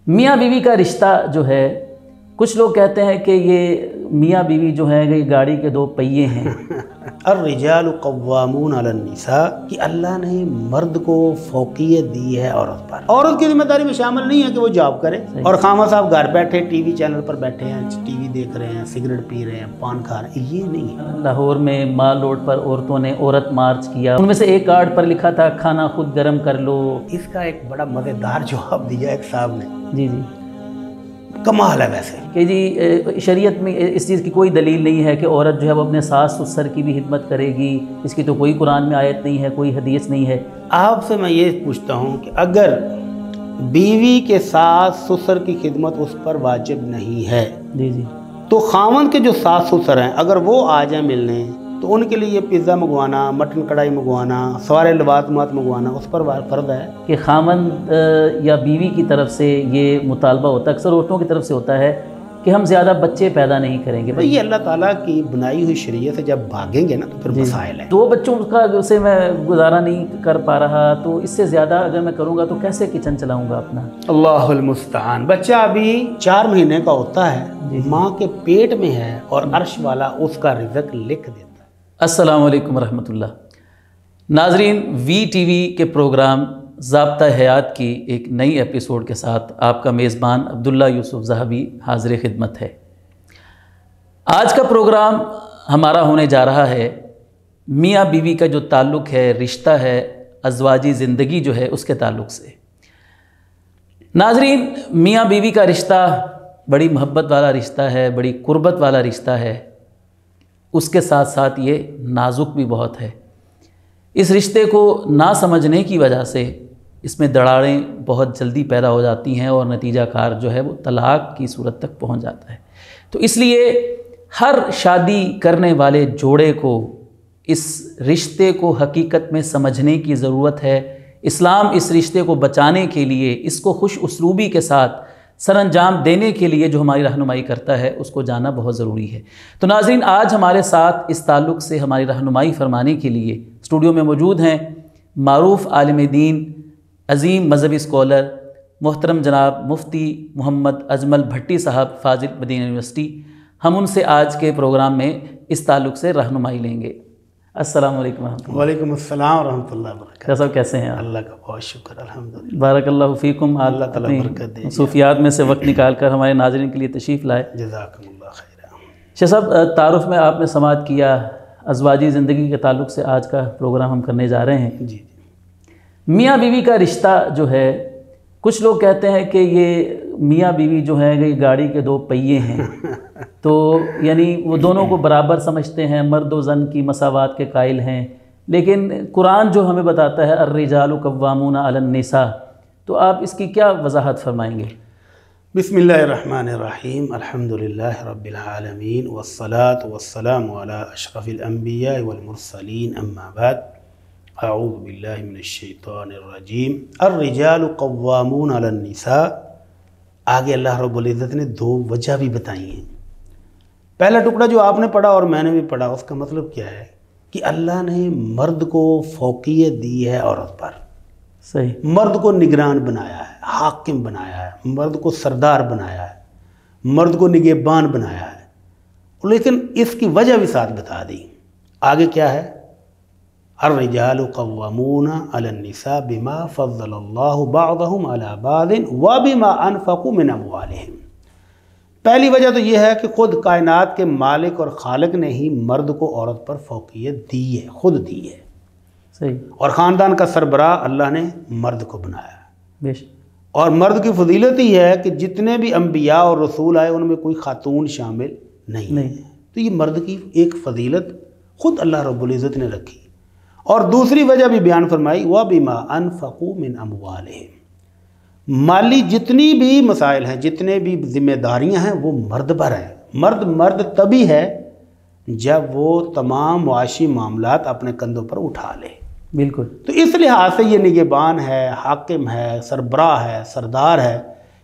میاں بیوی کا رشتہ جو ہے، کچھ لوگ کہتے ہیں کہ یہ میاں بیوی جو ہیں یہ گاڑی کے دو پہیے ہیں۔ الرجال قوامون علی النساء کہ اللہ نے مرد کو فوقیت دی ہے عورت پر۔ عورت کی ذمہ داری میں شامل نہیں ہے کہ وہ جاب کرے اور خامہ صاحب گھر بیٹھے ٹی وی چینل پر بیٹھے ہیں، ٹی وی دیکھ رہے ہیں، سگریٹ پی رہے ہیں، پان کھا رہے ہیں، یہ نہیں ہے۔ لاہور میں مال روڈ پر عورتوں نے عورت مارچ کیا، ان میں سے ایک کارڈ پر لکھا تھا کھانا خود گرم کر لو۔ اس کا ایک بڑا مزیدار جواب دیا ایک صاحب نے، جی کمال ہے ویسے کہ جی شریعت میں اس چیز کی کوئی دلیل نہیں ہے کہ عورت جو ہے وہ اپنے ساس سسر کی بھی خدمت کرے گی، اس کی تو کوئی قرآن میں آیت نہیں ہے، کوئی حدیث نہیں ہے۔ آپ سے میں یہ پوچھتا ہوں کہ اگر بیوی کے ساس سسر کی خدمت اس پر واجب نہیں ہے جی تو خاوند کے جو ساس سسر ہیں اگر وہ آ جائیں ملنے تو ان کے لیے پیزا منگوانا، مٹن کڑھائی منگوانا، سوارے لوازمات منگوانا اس پر فرض ہے کہ خاوند یا بیوی کی طرف سے یہ مطالبہ ہوتا ہے، اکثر عورتوں کی طرف سے ہوتا ہے کہ ہم زیادہ بچے پیدا نہیں کریں گے۔ یہ اللہ تعالیٰ کی بنائی ہوئی شریعت سے جب بھاگیں گے نا تو پھر مسائل ہیں۔ 2 بچوں کا سے میں گزارا نہیں کر پا رہا تو اس سے زیادہ اگر میں کروں گا تو کیسے کچن چلاؤں گا اپنا؟ اللہ المستعان۔ بچہ ابھی 4 مہینے کا ہوتا ہے، ماں کے پیٹ میں ہے اور عرش والا اس کا رزق لکھ دیتا ہے۔ السلام علیکم ورحمۃ اللہ۔ ناظرین، وی ٹی وی کے پروگرام ضابطہ حیات کی ایک نئی ایپیسوڈ کے ساتھ آپ کا میزبان عبداللہ یوسف ذہبی حاضر خدمت ہے۔ آج کا پروگرام ہمارا ہونے جا رہا ہے میاں بیوی کا جو تعلق ہے، رشتہ ہے، ازواجی زندگی جو ہے اس کے تعلق سے۔ ناظرین، میاں بیوی کا رشتہ بڑی محبت والا رشتہ ہے، بڑی قربت والا رشتہ ہے، اس کے ساتھ ساتھ یہ نازک بھی بہت ہے۔ اس رشتے کو نہ سمجھنے کی وجہ سے اس میں دراڑیں بہت جلدی پیدا ہو جاتی ہیں اور نتیجہ کار جو ہے وہ طلاق کی صورت تک پہنچ جاتا ہے۔ تو اس لیے ہر شادی کرنے والے جوڑے کو اس رشتے کو حقیقت میں سمجھنے کی ضرورت ہے۔ اسلام اس رشتے کو بچانے کے لیے، اس کو خوش اسلوبی کے ساتھ سر انجام دینے کے لیے جو ہماری رہنمائی کرتا ہے اس کو جاننا بہت ضروری ہے۔ تو ناظرین، آج ہمارے ساتھ اس تعلق سے ہماری رہنمائی فرمانے کے لیے اسٹوڈیو میں موجود ہیں معروف عالم دین، عظیم مذہبی اسکالر، محترم جناب مفتی محمد اجمل بھٹی صاحب، فاضل مدینہ یونیورسٹی۔ ہم ان سے آج کے پروگرام میں اس تعلق سے رہنمائی لیں گے۔ السلام علیکم ورحمۃ اللہ۔ وعلیکم السلام ورحمۃ اللہ وبرکاتہ۔ صاحب کیسے ہیں آپ؟ اللہ کا بہت شکر، الحمدللہ۔ بارک اللہ فیکم۔ اللہ تعالیٰ برکت دے۔ صوفیات میں سے وقت نکال کر ہمارے ناظرین کے لیے تشریف لائے۔ جزاکم اللہ خیر۔ شاہ صاحب، تعارف میں آپ نے سماعت کیا، ازواجی زندگی کے تعلق سے آج کا پروگرام ہم کرنے جا رہے ہیں۔ جی میاں بیوی کا رشتہ جو ہے، کچھ لوگ کہتے ہیں کہ یہ میاں بیوی جو ہیں یہ گاڑی کے 2 پہیے ہیں، تو یعنی وہ دونوں کو برابر سمجھتے ہیں، مرد و زن کی مساوات کے قائل ہیں، لیکن قرآن جو ہمیں بتاتا ہے الرجال قوامون علی النساء، تو آپ اس کی کیا وضاحت فرمائیں گے؟ بسم اللہ الرحمن الرحیم، الحمدللہ رب العالمین، والصلاة والسلام علی اشرف الانبیاء والمرسلین، اما بعد، اعوذ باللہ من الشیطان الرجیم۔ الرجال قوامون علی النساء، آگے اللہ رب العزت نے 2 وجہ بھی بتائی ہیں۔ پہلا ٹکڑا جو آپ نے پڑھا اور میں نے بھی پڑھا، اس کا مطلب کیا ہے کہ اللہ نے مرد کو فوقیت دی ہے عورت پر۔ صحیح۔ مرد کو نگران بنایا ہے، حاکم بنایا ہے، مرد کو سردار بنایا ہے، مرد کو نگہبان بنایا ہے، لیکن اس کی وجہ بھی ساتھ بتا دی۔ آگے کیا ہے؟ الرجال قوامون علی النساء بما فضل اللہ بعضهم علی بعض وبما انفقوا من اموالہم۔ پہلی وجہ تو یہ ہے کہ خود کائنات کے مالک اور خالق نے ہی مرد کو عورت پر فوقیت دی ہے، خود دی ہے۔ صحیح۔ اور خاندان کا سربراہ اللہ نے مرد کو بنایا ہے۔ بے شک۔ اور مرد کی فضیلت ہی ہے کہ جتنے بھی انبیاء اور رسول آئے ان میں کوئی خاتون شامل نہیں ہے، تو یہ مرد کی ایک فضیلت خود اللہ رب العزت نے رکھی۔ اور دوسری وجہ بھی بیان فرمائی، وَبِمَا أَنفَقُوا مِنْ أَمْوَالِهِمْ، مالی جتنی بھی مسائل ہیں، جتنے بھی ذمہ داریاں ہیں وہ مرد پر ہیں۔ مرد تبھی ہے جب وہ تمام معاشی معاملات اپنے کندھوں پر اٹھا لے۔ بالکل۔ تو اس لحاظ سے یہ نگہبان ہے، حاکم ہے، سربراہ ہے، سردار ہے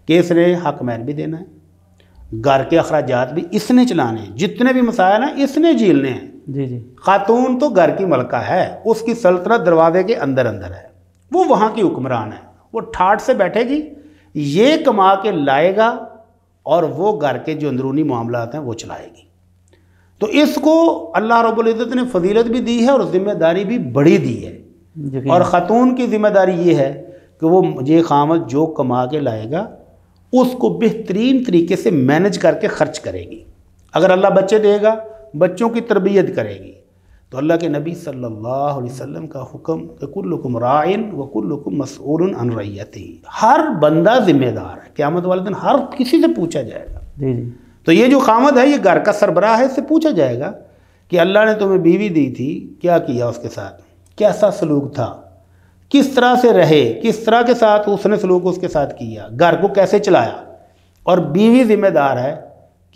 کہ اس نے حق مہر بھی دینا ہے، گھر کے اخراجات بھی اس نے چلانے ہیں، جتنے بھی مسائل ہیں اس نے جھیلنے ہیں۔ جی جی۔ خاتون تو گھر کی ملکہ ہے، اس کی سلطنت دروازے کے اندر ہے، وہ وہاں کی حکمران ہے، وہ ٹھاٹ سے بیٹھے گی، یہ کما کے لائے گا اور وہ گھر کے جو اندرونی معاملات ہیں وہ چلائے گی۔ تو اس کو اللہ رب العزت نے فضیلت بھی دی ہے اور ذمہ داری بھی بڑی دی ہے۔ اور خاتون کی ذمہ داری یہ ہے کہ وہ یہ خامد جو کما کے لائے گا اس کو بہترین طریقے سے مینج کر کے خرچ کرے گی۔ اگر اللہ بچے دے گا، بچوں کی تربیت کرے گی، تو اللہ کے نبی صلی اللہ علیہ وسلم کا حکم کہ کلکم راعٍ وکلکم مسئول عن رعیتہ، ہر بندہ ذمہ دار ہے، قیامت والے دن ہر کسی سے پوچھا جائے گا۔ جی جی۔ تو یہ جو خامد ہے یہ گھر کا سربراہ ہے، اس سے پوچھا جائے گا کہ اللہ نے تمہیں بیوی دی تھی، کیا کیا اس کے ساتھ، کیسا سلوک تھا، کس طرح سے رہے، کس طرح کے ساتھ اس نے سلوک اس کے ساتھ کیا، گھر کو کیسے چلایا۔ اور بیوی ذمہ دار ہے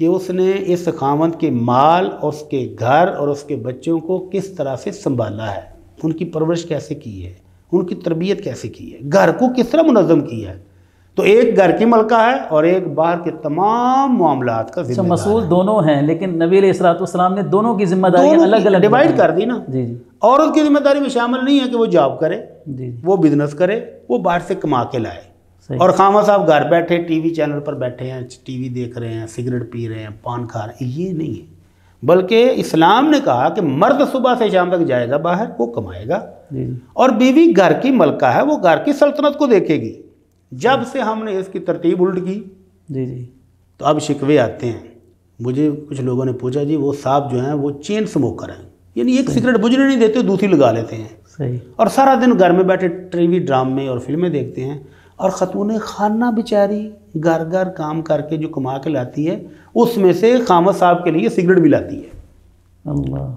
کہ اس نے اس خامد کے مال، اس کے گھر اور اس کے بچوں کو کس طرح سے سنبھالا ہے، ان کی پرورش کیسے کی ہے، ان کی تربیت کیسے کی ہے، گھر کو کس طرح منظم کیا ہے۔ تو ایک گھر کی ملکہ ہے اور ایک باہر کے تمام معاملات کا ذمہ دار ہے۔ مسئول دونوں ہیں، لیکن نبی علیہ الصلوۃ والسلام نے دونوں کی ذمہ داریاں الگ الگ ڈیوائڈ کر دی نا۔ جی جی عورت کی ذمہ داری میں شامل نہیں ہے کہ وہ جاب کرے، جی وہ بزنس کرے، وہ باہر سے کما کے لائے، صحیح۔ اور خامہ صاحب گھر بیٹھے ٹی وی چینل پر بیٹھے ہیں، ٹی وی دیکھ رہے ہیں، سگریٹ پی رہے ہیں، پان کھا رہے ہیں، یہ نہیں ہے۔ بلکہ اسلام نے کہا کہ مرد صبح سے شام تک جائے گا باہر، وہ کمائے گا، جی جی اور بیوی گھر کی ملکہ ہے، وہ گھر کی سلطنت کو دیکھے گی۔ جب سے ہم نے اس کی ترتیب الٹ کی جی جی تو اب شکوے آتے ہیں۔ مجھے کچھ لوگوں نے پوچھا جی وہ صاحب جو ہیں وہ چین سموکر ہیں، یعنی ایک سگریٹ بجھنے نہیں دیتے، دوسری لگا لیتے ہیں، صحیح۔ اور سارا دن گھر میں بیٹھے ٹی وی ڈرامے اور فلمیں دیکھتے ہیں۔ اور خاتون خانہ بیچاری گھر گھر کام کر کے جو کما کے لاتی ہے، اس میں سے خامد صاحب کے لیے سگریٹ بھی لاتی ہے۔ اللہ۔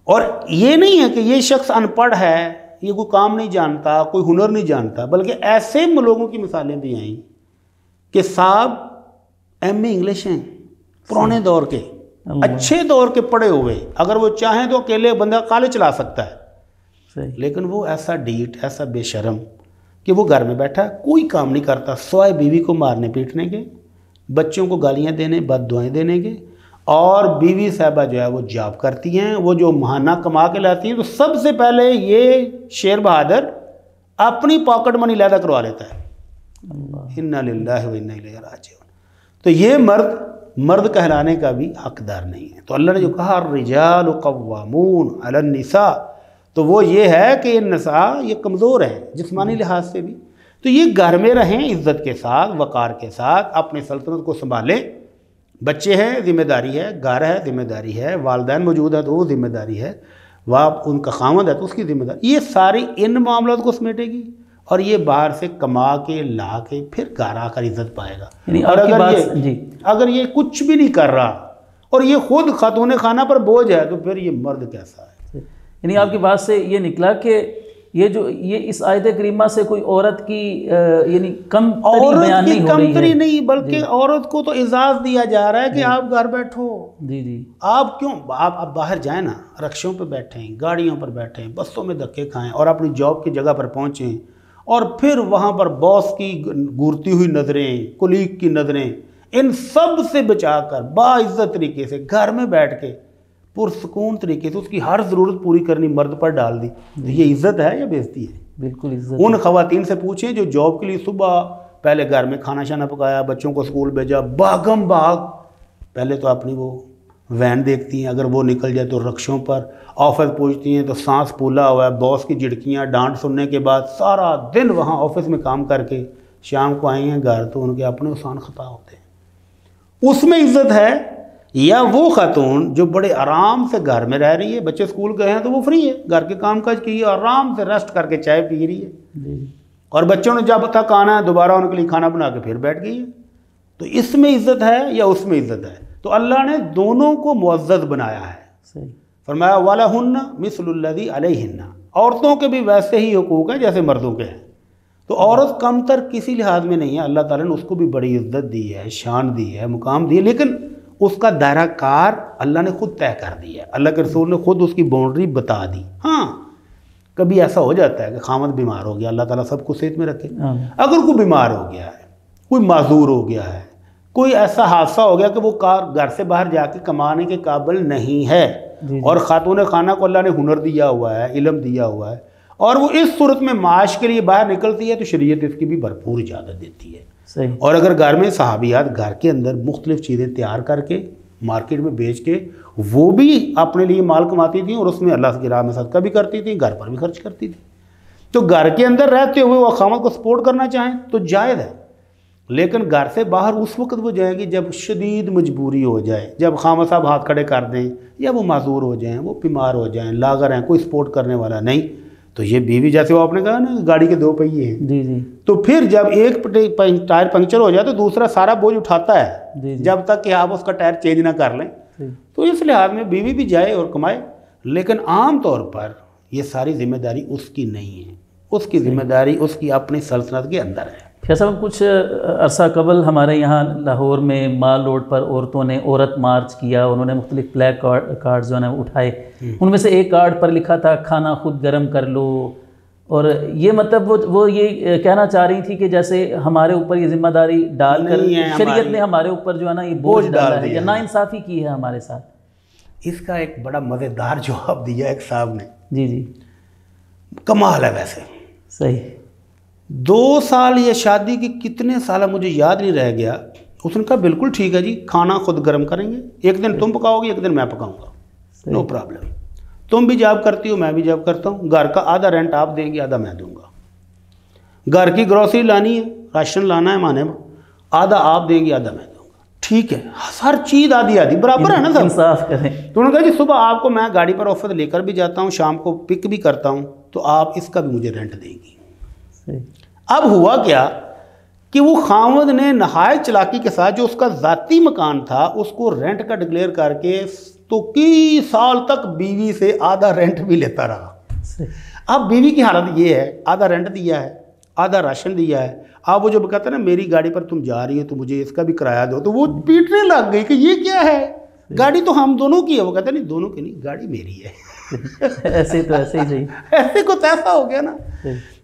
اور یہ نہیں ہے کہ یہ شخص ان پڑھ ہے، یہ کوئی کام نہیں جانتا، کوئی ہنر نہیں جانتا، بلکہ ایسے لوگوں کی مثالیں بھی آئیں کہ صاحب ایم اے انگلش ہیں، پرانے دور کے، اچھے دور کے پڑھے ہوئے، اگر وہ چاہیں تو اکیلے بندہ کالج چلا سکتا ہے، صحیح۔ لیکن وہ ایسا ڈھیٹ، ایسا بے شرم کہ وہ گھر میں بیٹھا کوئی کام نہیں کرتا سوائے بیوی کو مارنے پیٹنے کے، بچوں کو گالیاں دینے، بد دعائیں دینے کے، اور بیوی صاحبہ جو ہے وہ جاب کرتی ہیں، وہ جو ماہانہ کما کے لاتی ہیں، تو سب سے پہلے یہ شیر بہادر اپنی پاکٹ منی لیدہ کروا لیتا ہے۔ اللہ۔ انا للہ و انا الیہ راجعون۔ تو یہ مرد کہلانے کا بھی حقدار نہیں ہے۔ تو اللہ نے جو کہا الرجال قوامون علی النساء، تو وہ یہ ہے کہ یہ نساء یہ کمزور ہیں جسمانی لحاظ سے بھی، تو یہ گھر میں رہیں عزت کے ساتھ، وقار کے ساتھ، اپنی سلطنت کو سنبھالیں۔ بچے ہیں ذمہ داری ہے، گھر ہے ذمہ داری ہے، والدین موجود ہے تو وہ ذمہ داری ہے، وہ ان کا خامد ہے تو اس کی ذمہ داری، یہ ساری ان معاملات کو سمیٹے گی، اور یہ باہر سے کما کے لا کے پھر گھر آ کر عزت پائے گا۔ یعنی اور آپ کی بات اگر یہ کچھ بھی نہیں کر رہا اور یہ خود خاتون خانہ پر بوجھ ہے، تو پھر یہ مرد کیسا ہے؟ یعنی آپ کی بات سے یہ نکلا کہ یہ اس آیت کریمہ سے کوئی عورت کی یعنی کم تری بیان نہیں ہو رہی ہے۔ کم تری نہیں، بلکہ عورت کو تو اعزاز دیا جا رہا ہے کہ آپ گھر بیٹھو۔ جی جی۔ آپ کیوں آپ باہر جائیں نا، رکشوں پہ بیٹھیں، گاڑیوں پر بیٹھیں، بسوں میں دھکے کھائیں اور اپنی جاب کی جگہ پر پہنچیں، اور پھر وہاں پر باس کی گورتی ہوئی نظریں، کولیگ کی نظریں، ان سب سے بچا کر باعزت طریقے سے گھر میں بیٹھ کے پرسکون طریقے سے اس کی ہر ضرورت پوری کرنی مرد پر ڈال دی، یہ عزت ہے یا بے عزتی ہے؟ بالکل عزت۔ ان خواتین سے پوچھیں جو جاب کے لیے صبح پہلے گھر میں کھانا شانا پکایا، بچوں کو اسکول بھیجا، بھاگم بھاگ، پہلے تو اپنی وہ وین دیکھتی ہیں، اگر وہ نکل جائے تو رکشوں پر، آفس پہنچتی ہیں تو سانس پھولا ہوا ہے، باس کی جھڑکیاں، ڈانٹ سننے کے بعد سارا دن وہاں آفس میں کام کر کے شام کو آئی ہیں گھر تو ان کے اپنے آسان خطا ہوتے ہیں۔ اس میں عزت ہے؟ یا وہ خاتون جو بڑے آرام سے گھر میں رہ رہی ہے، بچے اسکول گئے ہیں تو وہ فری ہے، گھر کے کام کاج کی ہے، آرام سے ریسٹ کر کے چائے پی رہی ہے، اور بچوں نے جب تک آنا ہے دوبارہ ان کے لیے کھانا بنا کے پھر بیٹھ گئی ہے، تو اس میں عزت ہے یا اس میں عزت ہے؟ تو اللہ نے دونوں کو معزز بنایا ہے۔ صحیح۔ فرمایا وَلَهُنَّ مِثْلُ الَّذِي عَلَيْهِنَّ، عورتوں کے بھی ویسے ہی حقوق ہیں جیسے مردوں کے ہیں، تو عورت کم تر کسی لحاظ میں نہیں ہے، اللہ تعالیٰ نے اس کو بھی بڑی عزت دی ہے، شان دی ہے، مقام دی ہے، لیکن اس کا دائرہ کار اللہ نے خود طے کر دیا ہے، اللہ کے رسول نے خود اس کی باؤنڈری بتا دی۔ ہاں کبھی ایسا ہو جاتا ہے کہ خامد بیمار ہو گیا، اللہ تعالیٰ سب کو صحت میں رکھے، اگر کوئی بیمار ہو گیا ہے، کوئی معذور ہو گیا ہے، کوئی ایسا حادثہ ہو گیا کہ وہ گھر سے باہر جا کے کمانے کے قابل نہیں ہے، اور خاتون خانہ کو اللہ نے ہنر دیا ہوا ہے، علم دیا ہوا ہے، اور وہ اس صورت میں معاش کے لیے باہر نکلتی ہے تو شریعت اس کی بھی بھرپور اجازت دیتی ہے. صحیح. اور اگر گھر میں صحابیات گھر کے اندر مختلف چیزیں تیار کر کے مارکیٹ میں بیچ کے وہ بھی اپنے لیے مال کماتی تھیں اور اس میں اللہ کی راہ میں صدقہ بھی کرتی تھیں, گھر پر بھی خرچ کرتی تھیں. تو گھر کے اندر رہتے ہوئے وہ خامد کو سپورٹ کرنا چاہیں تو جائز ہے, لیکن گھر سے باہر اس وقت وہ جائیں گی جب شدید مجبوری ہو جائے, جب خامد صاحب ہاتھ کھڑے کر دیں یا وہ معذور ہو جائیں, وہ بیمار ہو جائیں, لاغر ہیں, کوئی سپورٹ کرنے والا نہیں. تو یہ بیوی جیسے وہ آپ نے کہا نا گاڑی کے 2 پہیے ہیں, جی جی, تو پھر جب ایک ٹائر پنکچر ہو جائے تو دوسرا سارا بوجھ اٹھاتا ہے جی جی, جب تک کہ آپ اس کا ٹائر چینج نہ کر لیں. تو اس لحاظ میں بیوی بھی جائے اور کمائے, لیکن عام طور پر یہ ساری ذمہ داری اس کی نہیں ہے, اس کی ذمہ داری اس کی اپنی سلطنت کے اندر ہے. شاہ صاحب کچھ عرصہ قبل ہمارے یہاں لاہور میں مال روڈ پر عورتوں نے عورت مارچ کیا, انہوں نے مختلف بلیک کارڈ جو ہے نا اٹھائے, ان میں سے ایک کارڈ پر لکھا تھا کھانا خود گرم کر لو, اور یہ مطلب وہ یہ کہنا چاہ رہی تھی کہ جیسے ہمارے اوپر یہ ذمہ داری ڈال کر شریعت نے ہمارے اوپر جو ہے نا یہ بوجھ ڈالا ہے یا ناانصافی کی ہے ہمارے ساتھ. اس کا ایک بڑا مزیدار جواب دیا ایک صاحب نے. جی جی, کمال ہے ویسے. صحیح. 2 سال یا شادی کی کتنے سال مجھے یاد نہیں رہ گیا, اس نے کہا بالکل ٹھیک ہے جی, کھانا خود گرم کریں گے, ایک دن تم پکاؤ گے ایک دن میں پکاؤں گا, نو پرابلم. تم بھی جاب کرتی ہو میں بھی جاب کرتا ہوں, گھر کا آدھا رینٹ آپ دیں گے آدھا میں دوں گا, گھر کی گروسری لانی ہے راشن لانا ہے مانے میں, آدھا آپ دیں گے آدھا میں دوں گا, ٹھیک ہے, ہر چیز آدھی آدھی برابر ہے نا سب, انصاف کریں. تو انہوں نے کہا جی صبح آپ کو میں گاڑی پر آفس لے کر بھی جاتا ہوں, شام کو پک بھی کرتا ہوں, تو آپ اس کا بھی مجھے رینٹ دیں گی. اب ہوا کیا کہ وہ خاوند نے نہایت چلاکی کے ساتھ جو اس کا ذاتی مکان تھا اس کو رینٹ کا ڈکلیئر کر کے تو کئی سال تک بیوی سے آدھا رینٹ بھی لیتا رہا. اب بیوی کی حالت یہ ہے, آدھا رینٹ دیا ہے, آدھا راشن دیا ہے, اب وہ جو کہتا ہے نا میری گاڑی پر تم جا رہی ہو تو مجھے اس کا بھی کرایہ دو, تو وہ پیٹنے لگ گئی کہ یہ کیا ہے, گاڑی تو ہم دونوں کی ہے. وہ کہتا ہے نہیں دونوں کی نہیں, گاڑی میری ہے. ایسے تو ایسے ہی صحیح, ایسے کو ایسا ہو گیا نا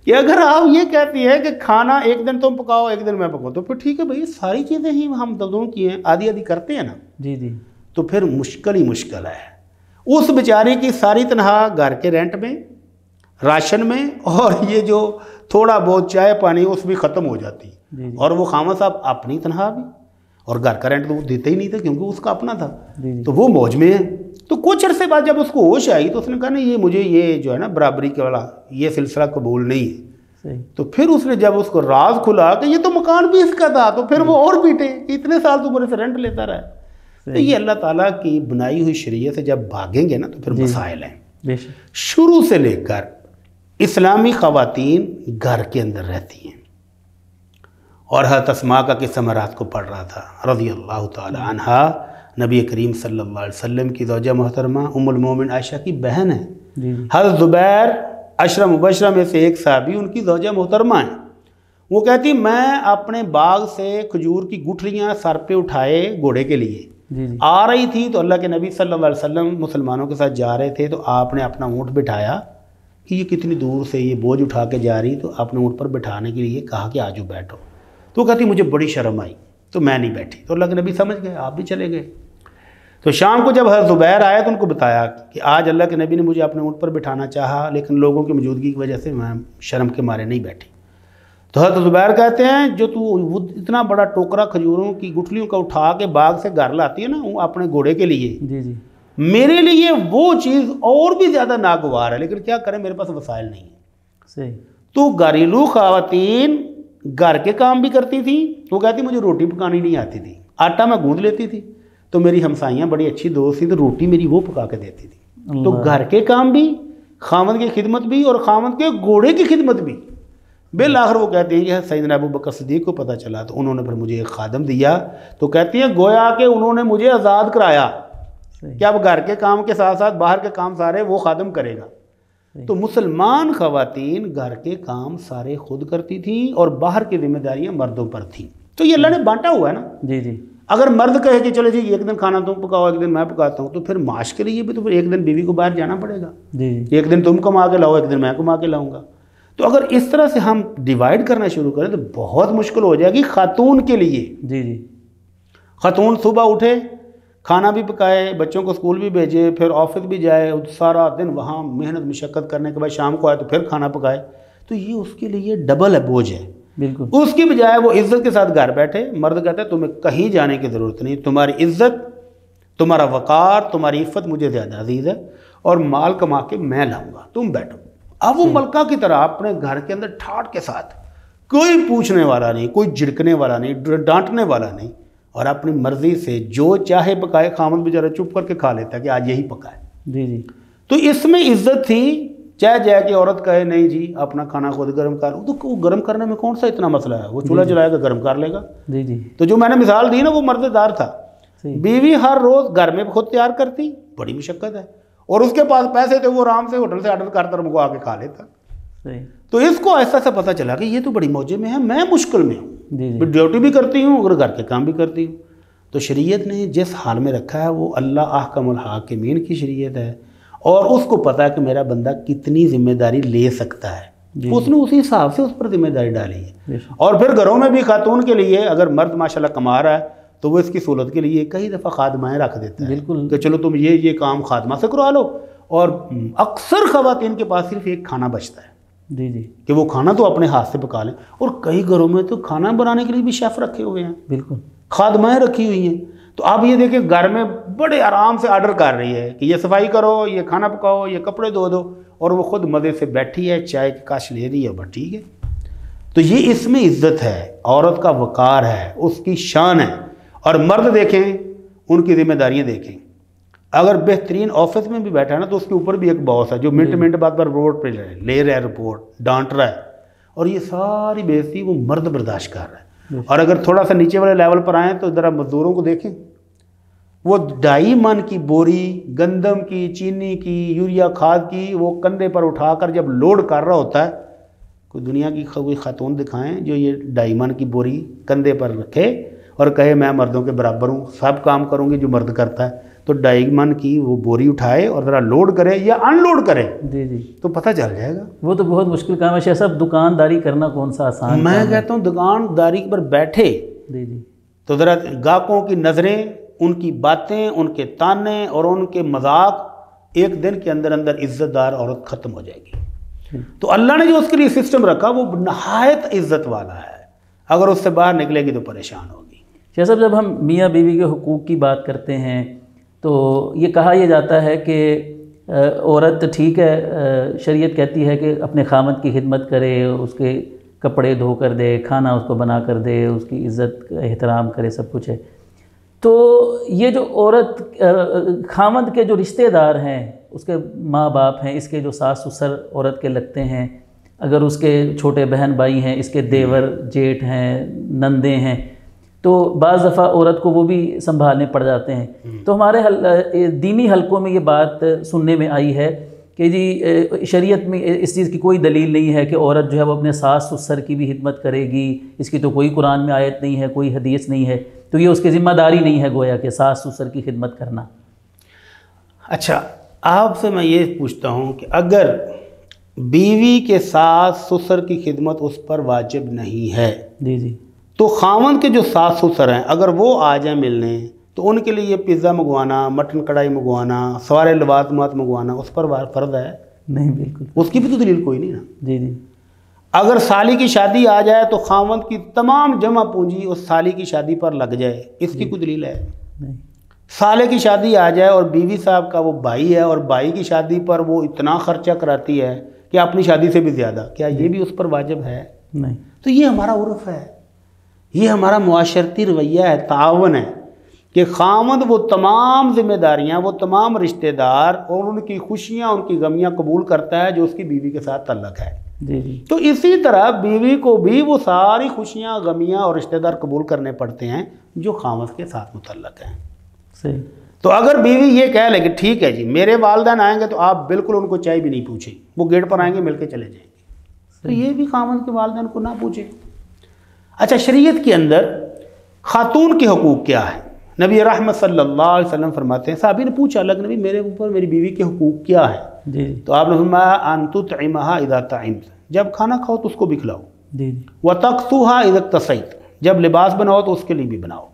کہ اگر آپ یہ کہتی ہے کہ کھانا ایک دن تم پکاؤ ایک دن میں پکاؤ, تو پھر ٹھیک ہے بھائی ساری چیزیں ہی ہم دونوں کی ہیں, آدھی آدھی کرتے ہیں نا. جی جی, تو پھر مشکل ہی مشکل ہے. اس بیچاری کی ساری تنخواہ گھر کے رینٹ میں, راشن میں, اور یہ جو تھوڑا بہت چائے پانی اس بھی ختم ہو جاتی. اور وہ خامد صاحب اپنی تنخواہ بھی, اور گھر کا رینٹ تو وہ دیتے ہی نہیں تھے کیونکہ اس کا اپنا تھا, تو وہ موج میں ہے. تو کچھ عرصے بعد جب اس کو ہوش آئی تو اس نے کہا نہیں یہ مجھے یہ جو ہے نا برابری کے والا یہ سلسلہ قبول نہیں ہے. تو پھر اس نے جب اس کو راز کھلا کہ یہ تو مکان بھی اس کا تھا, تو پھر وہ اور پیٹے کہ اتنے سال تو میرے سے رینٹ لیتا رہا. تو یہ اللہ تعالیٰ کی بنائی ہوئی شریعت سے جب بھاگیں گے نا تو پھر مسائل ہیں. شروع سے لے کر اسلامی خواتین گھر کے اندر رہتی ہیں, اور حضرت اسماء کا قصہ میں رات کو پڑھ رہا تھا رضی اللہ تعالی عنہا, نبی کریم صلی اللہ علیہ وسلم کی زوجہ محترمہ ام المومن عائشہ کی بہن ہے. حضرت زبیر عشرہ مبشرہ میں سے ایک صحابی ان کی زوجہ محترمہ ہیں. وہ کہتی میں اپنے باغ سے کھجور کی گٹھلیاں سر پہ اٹھائے گھوڑے کے لیے آ رہی تھی, تو اللہ کے نبی صلی اللہ علیہ وسلم مسلمانوں کے ساتھ جا رہے تھے, تو آپ نے اپنا اونٹ بٹھایا کہ یہ کتنی دور سے یہ بوجھ اٹھا کے جا رہی, تو آپ نے اونٹ پر بٹھانے کے لیے کہا کہ آجو بیٹھو. تو وہ کہتی مجھے بڑی شرم آئی تو میں نہیں بیٹھی, تو اللہ کے نبی سمجھ گئے, آپ بھی چلے گئے. تو شام کو جب حضرت زبیر آئے تو ان کو بتایا کہ آج اللہ کے نبی نے مجھے اپنے اونٹ پر بٹھانا چاہا, لیکن لوگوں کی موجودگی کی وجہ سے میں شرم کے مارے نہیں بیٹھی. تو حضرت زبیر کہتے ہیں جو تو اتنا بڑا ٹوکرا کھجوروں کی گٹھلیوں کا اٹھا کے باغ سے گھر لاتی ہے نا اپنے گھوڑے کے لیے, میرے لیے وہ چیز اور بھی زیادہ ناگوار ہے, لیکن کیا کریں میرے پاس وسائل نہیں ہیں. تو گھریلو خواتین گھر کے کام بھی کرتی تھیں. وہ کہتی مجھے روٹی پکانی نہیں آتی تھی, آٹا میں گوندھ لیتی تھی, تو میری ہمسائیاں بڑی اچھی دوست تھیں, تو روٹی میری وہ پکا کے دیتی تھی. تو گھر کے کام بھی, خاوند کی خدمت بھی, اور خاوند کے گھوڑے کی خدمت بھی. بالآخر وہ کہتے ہیں کہ سیدنا ابو بکر صدیق کو پتہ چلا تو انہوں نے پھر مجھے ایک خادم دیا. تو کہتی ہیں گویا کہ انہوں نے مجھے آزاد کرایا کہ اب گھر کے کام کے ساتھ ساتھ باہر کے کام سارے وہ خادم کرے گا. تو مسلمان خواتین گھر کے کام سارے خود کرتی تھیں اور باہر کی ذمہ داریاں مردوں پر تھیں. تو یہ اللہ نے بانٹا ہوا ہے نا. جی جی, اگر مرد کہے کہ چلے جی ایک دن کھانا تم پکاؤ ایک دن میں پکاتا ہوں, تو پھر معاش کے لیے بھی تو پھر ایک دن بیوی کو باہر جانا پڑے گا. ایک دن تم کما کے لاؤ ایک دن میں کما کے لاؤں گا. تو اگر اس طرح سے ہم ڈیوائیڈ کرنا شروع کریں تو بہت مشکل ہو جائے گی خاتون کے لیے. جی جی, خاتون صبح اٹھے کھانا بھی پکائے، بچوں کو اسکول بھی بھیجے، پھر آفس بھی جائے، سارا دن وہاں محنت مشقت کرنے کے بعد شام کو آئے تو پھر کھانا پکائے، تو یہ اس کے لیے ڈبل ہے، بوجھ ہے۔ بالکل۔ اس کی بجائے وہ عزت کے ساتھ گھر بیٹھے، مرد کہتا ہے تمہیں کہیں جانے کی ضرورت نہیں، تمہاری عزت، تمہارا وقار، تمہاری عفت مجھے زیادہ عزیز ہے، اور مال کما کے میں لاؤں گا، تم بیٹھو۔ اب وہ ملکہ کی طرح اپنے گھر کے اندر ٹھاٹ کے ساتھ، کوئی پوچھنے والا نہیں، کوئی جھڑکنے والا نہیں، ڈانٹنے والا نہیں، اور اپنی مرضی سے جو چاہے پکائے۔ خامد بیچارہ چپ کر کے کھا لیتا ہے کہ آج یہی پکائے۔ جی جی۔ تو اس میں عزت تھی، چاہے جائے کہ عورت کہے نہیں جی اپنا کھانا خود گرم کر، تو وہ گرم کرنے میں کون سا اتنا مسئلہ ہے، وہ چولہا جلائے گا گرم کر لے گا۔ جی جی۔ تو جو میں نے مثال دی نا وہ مرد دار تھا، بیوی ہر روز گھر میں خود تیار کرتی، بڑی مشقت ہے، اور اس کے پاس پیسے تھے، وہ آرام سے ہوٹل سے آرڈر کرتا اور ہم کو آ کے کھا لیتا۔ تو اس کو ایسا سے پتہ چلا کہ یہ تو بڑی موجے میں ہے، میں مشکل میں ہوں، ڈیوٹی بھی کرتی ہوں اور گھر کے کام بھی کرتی ہوں۔ تو شریعت نے جس حال میں رکھا ہے وہ اللہ احکم الحاکمین کی شریعت ہے، اور اس کو پتہ ہے کہ میرا بندہ کتنی ذمہ داری لے سکتا ہے، اس نے اسی حساب سے اس پر ذمہ داری ڈالی ہے۔ اور پھر گھروں میں بھی خاتون کے لیے اگر مرد ماشاءاللہ کما رہا ہے تو وہ اس کی سہولت کے لیے کئی دفعہ خادمائیں رکھ دیتا ہے کہ چلو تم یہ کام خادمہ سے کروا لو، اور اکثر خواتین کے پاس صرف ایک کھانا بچتا ہے، جی جی، کہ وہ کھانا تو اپنے ہاتھ سے پکا لیں، اور کئی گھروں میں تو کھانا بنانے کے لیے بھی شیف رکھے ہوئے ہیں، بالکل خادمائیں رکھی ہوئی ہیں۔ تو آپ یہ دیکھیں گھر میں بڑے آرام سے آرڈر کر رہی ہے کہ یہ صفائی کرو، یہ کھانا پکاؤ، یہ کپڑے دھو دو، اور وہ خود مزے سے بیٹھی ہے، چائے کی کاش لے رہی ہے، بس ٹھیک ہے۔ تو یہ اس میں عزت ہے، عورت کا وقار ہے، اس کی شان ہے۔ اور مرد دیکھیں، ان کی ذمہ داریاں دیکھیں، اگر بہترین آفس میں بھی بیٹھا ہے نا تو اس کے اوپر بھی ایک باس ہے جو منٹ بعد روڈ پہ لے رہا ہے رپورٹ، ڈانٹ رہا ہے، اور یہ ساری بے عزتی وہ مرد برداشت کر رہا ہے۔ اور اگر تھوڑا سا نیچے والے لیول پر آئیں تو ذرا مزدوروں کو دیکھیں، وہ 2.5 من کی بوری گندم کی، چینی کی، یوریا کھاد کی وہ کندھے پر اٹھا کر جب لوڈ کر رہا ہوتا ہے، کوئی دنیا کی کوئی خاتون دکھائیں جو یہ 2.5 من کی بوری کندھے پر رکھے اور کہے میں مردوں کے برابر ہوں، سب کام کروں گی جو مرد کرتا ہے، تو 2.5 من کی وہ بوری اٹھائے اور ذرا لوڈ کرے یا ان لوڈ کرے، جی جی، تو پتہ چل جائے گا۔ وہ تو بہت مشکل کام ہے شیخ صاحب، دکانداری کرنا کون سا آسان؟ میں کہتا ہوں دکانداری پر بیٹھے جی جی، تو ذرا گاہکوں کی نظریں، ان کی باتیں، ان کے تانے اور ان کے مذاق، ایک دن کے اندر اندر عزت دار عورت ختم ہو جائے گی۔ تو اللہ نے جو اس کے لیے سسٹم رکھا وہ نہایت عزت والا ہے، اگر اس سے باہر نکلے گی تو پریشان ہوگی۔ شیخ صاحب جب ہم میاں بیوی کے حقوق کی بات کرتے ہیں تو یہ کہا یہ جاتا ہے کہ عورت ٹھیک ہے، شریعت کہتی ہے کہ اپنے خامد کی خدمت کرے، اس کے کپڑے دھو کر دے، کھانا اس کو بنا کر دے، اس کی عزت احترام کرے، سب کچھ ہے۔ تو یہ جو عورت خامد کے جو رشتہ دار ہیں، اس کے ماں باپ ہیں، اس کے جو ساس سسر عورت کے لگتے ہیں، اگر اس کے چھوٹے بہن بھائی ہیں، اس کے دیور جیٹھ ہیں، نندے ہیں، تو بعض دفعہ عورت کو وہ بھی سنبھالنے پڑ جاتے ہیں۔ تو ہمارے دینی حلقوں میں یہ بات سننے میں آئی ہے کہ جی شریعت میں اس چیز کی کوئی دلیل نہیں ہے کہ عورت جو ہے وہ اپنے ساس سسر کی بھی خدمت کرے گی، اس کی تو کوئی قرآن میں آیت نہیں ہے، کوئی حدیث نہیں ہے، تو یہ اس کی ذمہ داری نہیں ہے گویا کہ ساس سسر کی خدمت کرنا۔ اچھا، آپ سے میں یہ پوچھتا ہوں کہ اگر بیوی کے ساس سسر کی خدمت اس پر واجب نہیں ہے، جی جی، تو خاوند کے جو ساس سسر ہیں اگر وہ آ جائیں ملنے تو ان کے لیے یہ پیزا منگوانا، مٹن کڑھائی منگوانا، سوارے لوازمات منگوانا اس پر فرض ہے؟ نہیں، بالکل، اس کی بھی تو دلیل کوئی نہیں نا۔ جی جی، اگر سالی کی شادی آ جائے تو خاوند کی تمام جمع پونجی اس سالی کی شادی پر لگ جائے، اس کی کوئی دلیل ہے؟ نہیں۔ سالے کی شادی آ جائے اور بیوی صاحب کا وہ بھائی ہے اور بھائی کی شادی پر وہ اتنا خرچہ کراتی ہے کہ اپنی شادی سے بھی زیادہ، کیا یہ بھی اس پر واجب ہے؟ نہیں۔ تو یہ ہمارا عرف ہے، یہ ہمارا معاشرتی رویہ ہے، تعاون ہے کہ خاوند وہ تمام ذمہ داریاں، وہ تمام رشتہ دار اور ان کی خوشیاں، ان کی غمیاں قبول کرتا ہے جو اس کی بیوی کے ساتھ تعلق ہے۔ جی جی، تو اسی طرح بیوی کو بھی وہ ساری خوشیاں، غمیاں اور رشتہ دار قبول کرنے پڑتے ہیں جو خاوند کے ساتھ متعلق ہیں۔ صحیح۔ تو اگر بیوی یہ کہہ لے کہ ٹھیک ہے جی میرے والدین آئیں گے تو آپ بالکل ان کو چائے بھی نہیں پوچھیں، وہ گیٹ پر آئیں گے مل کے چلے جائیں گے، تو یہ بھی خاوند کے والدین کو نہ پوچھیں۔ اچھا، شریعت کے اندر خاتون کے حقوق کیا ہے؟ نبی رحمت صلی اللہ علیہ وسلم فرماتے ہیں، صحابی نے پوچھا اللہ کے نبی میرے اوپر میری بیوی کے حقوق کیا ہے؟ جی تو آپ نے فرمایا ان تطعمها اذا طعمت، جب کھانا کھاؤ تو اس کو بھی کھلاؤ، جی جی، وتکسوها اذا اکتسیت، جب لباس بناؤ تو اس کے لیے بھی بناؤ،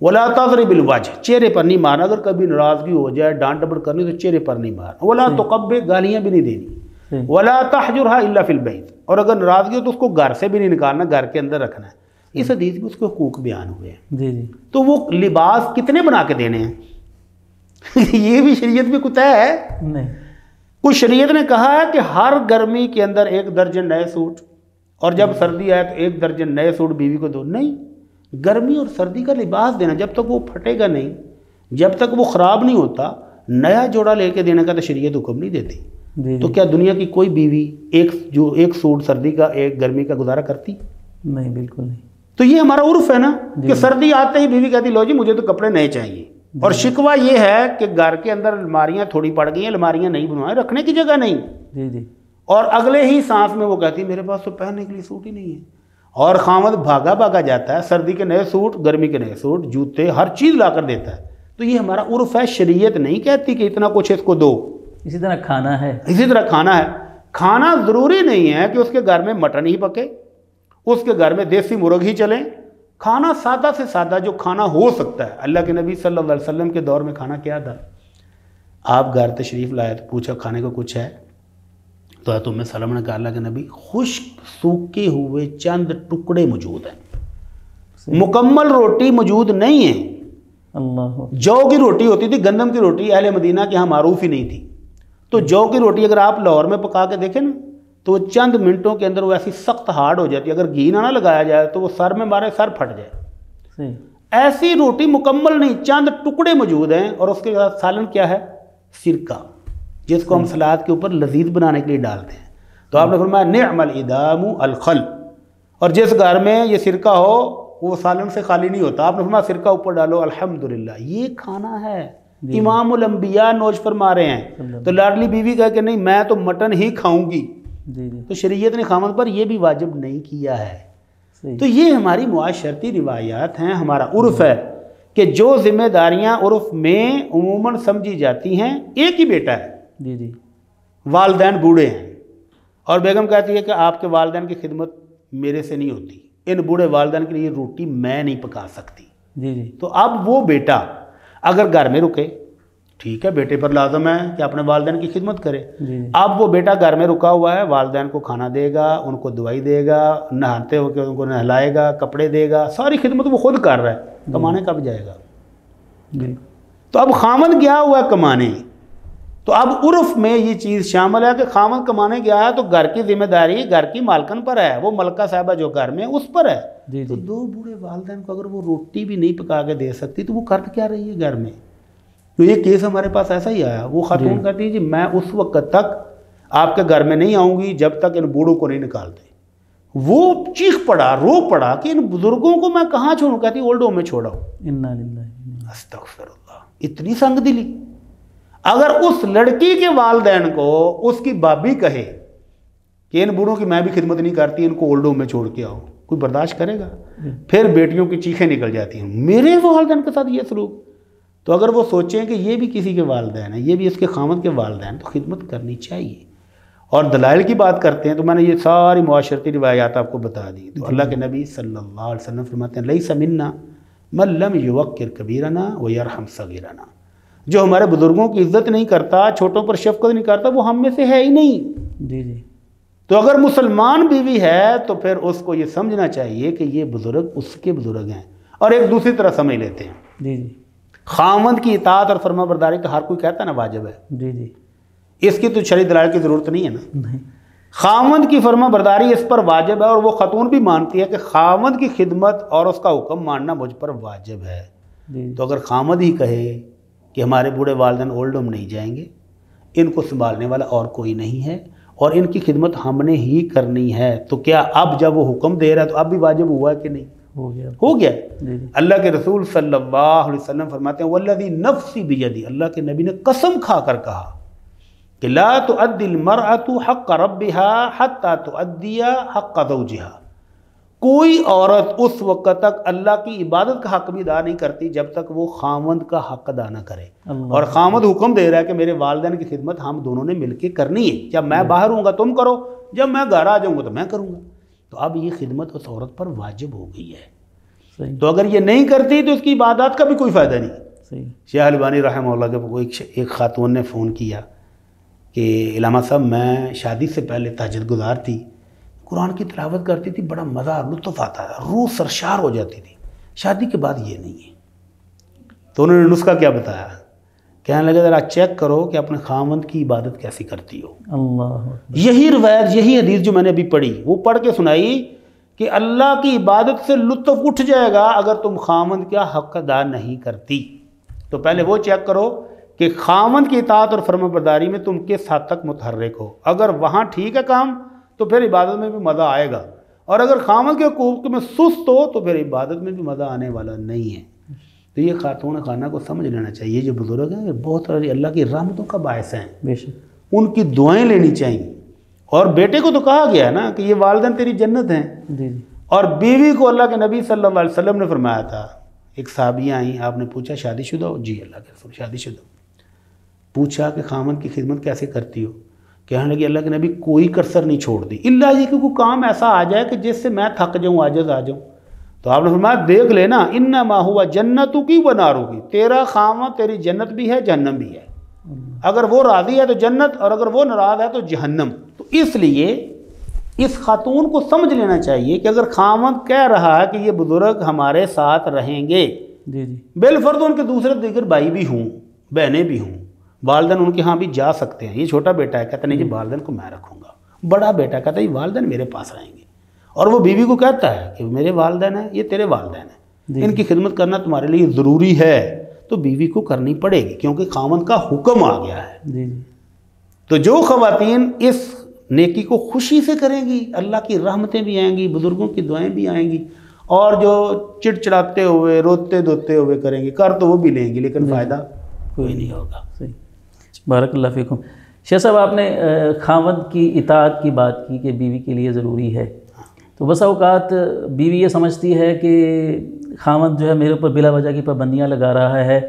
ولا تضرب الوجہ، چہرے پر نہیں مارنا، اگر کبھی ناراضگی ہو جائے ڈانٹ ڈپٹ کرنی تو چہرے پر نہیں مارنا، ولا تقبح، گالیاں بھی نہیں دینی، ولا تحجرها الا فی البیت، اور اگر ناراضگی ہو تو اس کو گھر سے بھی نہیں نکالنا، گھر کے اندر رکھنا ہے۔ اس حدیث میں اس کے حقوق بیان ہوئے ہیں۔ جی جی تو وہ لباس کتنے بنا کے دینے ہیں یہ بھی شریعت میں کچھ ہے نہیں، کچھ شریعت نے کہا ہے کہ ہر گرمی کے اندر 1 درجن نئے سوٹ، اور جب سردی آئے تو 1 درجن نئے سوٹ بیوی کو دو، نہیں، گرمی اور سردی کا لباس دینا، جب تک وہ پھٹے گا نہیں، جب تک وہ خراب نہیں ہوتا، نیا جوڑا لے کے دینے کا تو شریعت حکم نہیں دیتی۔ جی تو کیا دنیا کی کوئی بیوی ایک سوٹ سردی کا ایک گرمی کا گزارا کرتی؟ نہیں، بالکل نہیں۔ تو یہ ہمارا عرف ہے نا کہ سردی آتے ہی بیوی کہتی لو جی مجھے تو کپڑے نئے چاہیے، اور شکوہ یہ ہے کہ گھر کے اندر الماریاں تھوڑی پڑ گئی ہیں، الماریاں نہیں بنوائیں، رکھنے کی جگہ نہیں، جی جی اور اگلے ہی سانس میں وہ کہتی میرے پاس تو پہننے کے لیے سوٹ ہی نہیں ہے، اور خامد بھاگا بھاگا جاتا ہے، سردی کے نئے سوٹ، گرمی کے نئے سوٹ، جوتے، ہر چیز لا کر دیتا ہے۔ تو یہ ہمارا عرف ہے، شریعت نہیں کہتی کہ اتنا کچھ اس کو دو۔ اسی طرح کھانا ہے، اسی طرح کھانا ہے، کھانا ضروری نہیں ہے کہ اس کے گھر میں مٹن ہی پکے، اس کے گھر میں دیسی مرغ ہی چلیں، کھانا سادہ سے سادہ جو کھانا ہو سکتا ہے۔ اللہ کے نبی صلی اللہ علیہ وسلم کے دور میں کھانا کیا تھا؟ آپ گھر تشریف لائے تو پوچھا کھانے کو کچھ ہے؟ تو ام سلمہ نے کہا اللہ کے نبی خشک سوکھے ہوئے چند ٹکڑے موجود ہیں، مکمل روٹی موجود نہیں ہے۔ اللہ، جو کی روٹی ہوتی تھی، گندم کی روٹی اہل مدینہ کے یہاں معروف ہی نہیں تھی، تو جو کی روٹی اگر آپ لاہور میں پکا کے دیکھیں نا تو وہ چند منٹوں کے اندر وہ ایسی سخت ہارڈ ہو جاتی ہے، اگر گھی نہ لگایا جائے تو وہ سر میں مارے سر پھٹ جائے۔ صحیح، ایسی روٹی مکمل نہیں، چند ٹکڑے موجود ہیں، اور اس کے ساتھ سالن کیا ہے؟ سرکہ، جس کو ہم سلاد کے اوپر لذیذ بنانے کے لیے ڈالتے ہیں۔ تو آپ نے فرمایا نعم الادام الخل، اور جس گھر میں یہ سرکہ ہو وہ سالن سے خالی نہیں ہوتا، آپ نے فرمایا سرکہ اوپر ڈالو، الحمدللہ۔ یہ کھانا ہے، امام الانبیاء نوش فرما رہے ہیں۔ تو لاڈلی بیوی کہے کہ نہیں میں تو مٹن ہی کھاؤں گی، جی جی تو شریعت نے خامد پر یہ بھی واجب نہیں کیا ہے۔ صحیح، تو یہ ہماری معاشرتی روایات ہیں، ہمارا عرف ہے کہ جو ذمہ داریاں عرف میں عموماً سمجھی جاتی ہیں، ایک ہی بیٹا ہے، جی جی والدین بوڑھے ہیں، اور بیگم کہتی ہے کہ آپ کے والدین کی خدمت میرے سے نہیں ہوتی، ان بوڑھے والدین کے لیے روٹی میں نہیں پکا سکتی۔ جی جی تو اب وہ بیٹا اگر گھر میں رکے، ٹھیک ہے، بیٹے پر لازم ہے کہ اپنے والدین کی خدمت کرے۔ جی اب وہ بیٹا گھر میں رکا ہوا ہے، والدین کو کھانا دے گا، ان کو دوائی دے گا، نہاتے ہو کے ان کو نہلائے گا، کپڑے دے گا، ساری خدمت وہ خود کر رہا ہے، کمانے کب جائے گا؟ جی تو اب خامد گیا ہوا ہے کمانے، تو اب عرف میں یہ چیز شامل ہے کہ خامد کمانے گیا ہے تو گھر کی ذمہ داری گھر کی مالکن پر ہے، وہ ملکہ صاحبہ جو گھر میں اس پر ہے۔ جی تو جی 2 بوڑھے والدین کو اگر وہ روٹی بھی نہیں پکا کے دے سکتی تو وہ کر کیا رہی ہے گھر میں؟ تو یہ کیس ہمارے پاس ایسا ہی آیا، وہ خاتون کہتی ہے جی میں اس وقت تک آپ کے گھر میں نہیں آؤں گی جب تک ان بوڑھوں کو نہیں نکالتے۔ وہ چیخ پڑا، رو پڑا کہ ان بزرگوں کو میں کہاں چھوڑوں، کہتی اولڈ ہوم میں چھوڑا ہوں۔ انا للہ، استغفر اللہ، اتنی سنگ دلی۔ اگر اس لڑکی کے والدین کو اس کی بابی کہے کہ ان بوڑھوں کی میں بھی خدمت نہیں کرتی، ان کو اولڈ ہوم میں چھوڑ کے آؤ، کوئی برداشت کرے گا؟ پھر بیٹیوں کی چیخیں نکل جاتی ہیں میرے والدین کے ساتھ یہ سلوک۔ تو اگر وہ سوچیں کہ یہ بھی کسی کے والدین ہیں، یہ بھی اس کے خامد کے والدین، تو خدمت کرنی چاہیے۔ اور دلائل کی بات کرتے ہیں تو میں نے یہ ساری معاشرتی روایات آپ کو بتا دی۔ تو اللہ کے نبی صلی اللہ علیہ وسلم فرماتے ہیں لیس منا من لم یوقر کبیرنا ویرحم صغیرنا، جو ہمارے بزرگوں کی عزت نہیں کرتا، چھوٹوں پر شفقت نہیں کرتا، وہ ہم میں سے ہے ہی نہیں۔ جی جی تو اگر مسلمان بیوی ہے تو پھر اس کو یہ سمجھنا چاہیے کہ یہ بزرگ اس کے بزرگ ہیں۔ اور ایک دوسری طرح سمجھ لیتے ہیں، جی جی خاوند کی اطاعت اور فرما برداری تو ہر کوئی کہتا ہے نا واجب ہے، جی جی اس کی تو شرعی دلائل کی ضرورت نہیں ہے نا۔ نہیں، خاوند کی فرما برداری اس پر واجب ہے، اور وہ خاتون بھی مانتی ہے کہ خاوند کی خدمت اور اس کا حکم ماننا مجھ پر واجب ہے۔ جی تو اگر خاوند ہی کہے کہ ہمارے بوڑھے والدین اولڈ ہوم نہیں جائیں گے، ان کو سنبھالنے والا اور کوئی نہیں ہے اور ان کی خدمت ہم نے ہی کرنی ہے، تو کیا اب جب وہ حکم دے رہا ہے تو اب بھی واجب ہوا ہے کہ نہیں؟ ہو گیا، ہو گیا۔ جی جی اللہ کے رسول صلی اللہ علیہ وسلم فرماتے ہیں والذی نفسی بیدی، اللہ کے نبی نے قسم کھا کر کہا کہ لا تؤدی المرأة حق ربها حتى تؤدی حق زوجها، کوئی عورت اس وقت تک اللہ کی عبادت کا حق بھی ادا نہیں کرتی جب تک وہ خامند کا حق ادا نہ کرے۔ اور خامند حکم دے رہا ہے کہ میرے والدین کی خدمت ہم دونوں نے مل کے کرنی ہے، جب میں باہر ہوں گا تم کرو، جب میں گھر آ جاؤں گا تو میں کروں گا۔ تو اب یہ خدمت اس عورت پر واجب ہو گئی ہے۔ صحیح تو اگر یہ نہیں کرتی تو اس کی عبادات کا بھی کوئی فائدہ نہیں. صحیح. شیخ البانی رحمہ اللہ کے ایک خاتون نے فون کیا کہ علامہ صاحب میں شادی سے پہلے تہجد گزار تھی، قرآن کی تلاوت کرتی تھی، بڑا مزہ لطف آتا تھا، روح سرشار ہو جاتی تھی، شادی کے بعد یہ نہیں ہے. تو انہوں نے نسخہ کیا بتایا، کہنے لگے ذرا چیک کرو کہ اپنے خاوند کی عبادت کیسی کرتی ہو. اللہ. یہی روایت، یہی حدیث جو میں نے ابھی پڑھی وہ پڑھ کے سنائی کہ اللہ کی عبادت سے لطف اٹھ جائے گا اگر تم خاوند کا حق ادا نہیں کرتی. تو پہلے وہ چیک کرو کہ خاوند کی اطاعت اور فرما برداری میں تم کس حد تک متحرک ہو. اگر وہاں ٹھیک ہے کام تو پھر عبادت میں بھی مزہ آئے گا، اور اگر خاوند کے حقوق میں سست ہو تو پھر عبادت میں بھی مزہ آنے والا نہیں ہے. تو یہ خاتون خانہ کو سمجھ لینا چاہیے، جو بزرگ ہیں بہت ساری اللہ کی رحمتوں کا باعث ہیں، بے شک. ان کی دعائیں لینی چاہیے. اور بیٹے کو تو کہا گیا ہے نا کہ یہ والدین تیری جنت ہیں. جی جی. اور بیوی کو اللہ کے نبی صلی اللہ علیہ وسلم نے فرمایا تھا، ایک صحابیہ آئیں، آپ نے پوچھا شادی شدہ ہو؟ جی اللہ کے رسول شادی شدہ. پوچھا کہ خامن کی خدمت کیسے کرتی ہو؟ کہنے لگی اللہ کے نبی کوئی کسر نہیں چھوڑ دی، اللہ یہ کہ کوئی کام ایسا آ جائے کہ جس سے میں تھک جاؤں، عاجز آ جاؤں. تو آپ نے فرمایا دیکھ لینا انما ہوا جنتوں کی و ناروں کی، تیرا خامن تیری جنت بھی ہے جہنم بھی ہے. اگر وہ راضی ہے تو جنت، اور اگر وہ ناراض ہے تو جہنم. تو اس لیے اس خاتون کو سمجھ لینا چاہیے کہ اگر خامن کہہ رہا ہے کہ یہ بزرگ ہمارے ساتھ رہیں گے، جی جی. بالفرض ان کے دوسرے دیگر بھائی بھی ہوں، بہنیں بھی ہوں، والدین ان کے ہاں بھی جا سکتے ہیں. یہ چھوٹا بیٹا ہے کہتا نہیں جی والدین کو میں رکھوں گا، بڑا بیٹا کہتا ہے یہ والدین میرے پاس رہیں گے، اور وہ بیوی کو کہتا ہے کہ میرے والدین ہیں، یہ تیرے والدین ہیں، ان کی خدمت کرنا تمہارے لیے ضروری ہے. تو بیوی کو کرنی پڑے گی کیونکہ خاوند کا حکم آ گیا ہے. جی جی. تو جو خواتین اس نیکی کو خوشی سے کریں گی، اللہ کی رحمتیں بھی آئیں گی، بزرگوں کی دعائیں بھی آئیں گی، اور جو چڑچڑاتے ہوئے روتے دھوتے ہوئے کریں گی، کر تو وہ بھی لیں گی لیکن فائدہ کوئی نہیں ہوگا. صحیح. بارک اللہ فیکم. شیخ صاحب آپ نے خاوند کی اطاعت کی بات کی کہ بیوی کے لیے ضروری ہے، تو بسا اوقات بیوی یہ سمجھتی ہے کہ خاوند جو ہے میرے اوپر بلا وجہ کی پابندیاں لگا رہا ہے،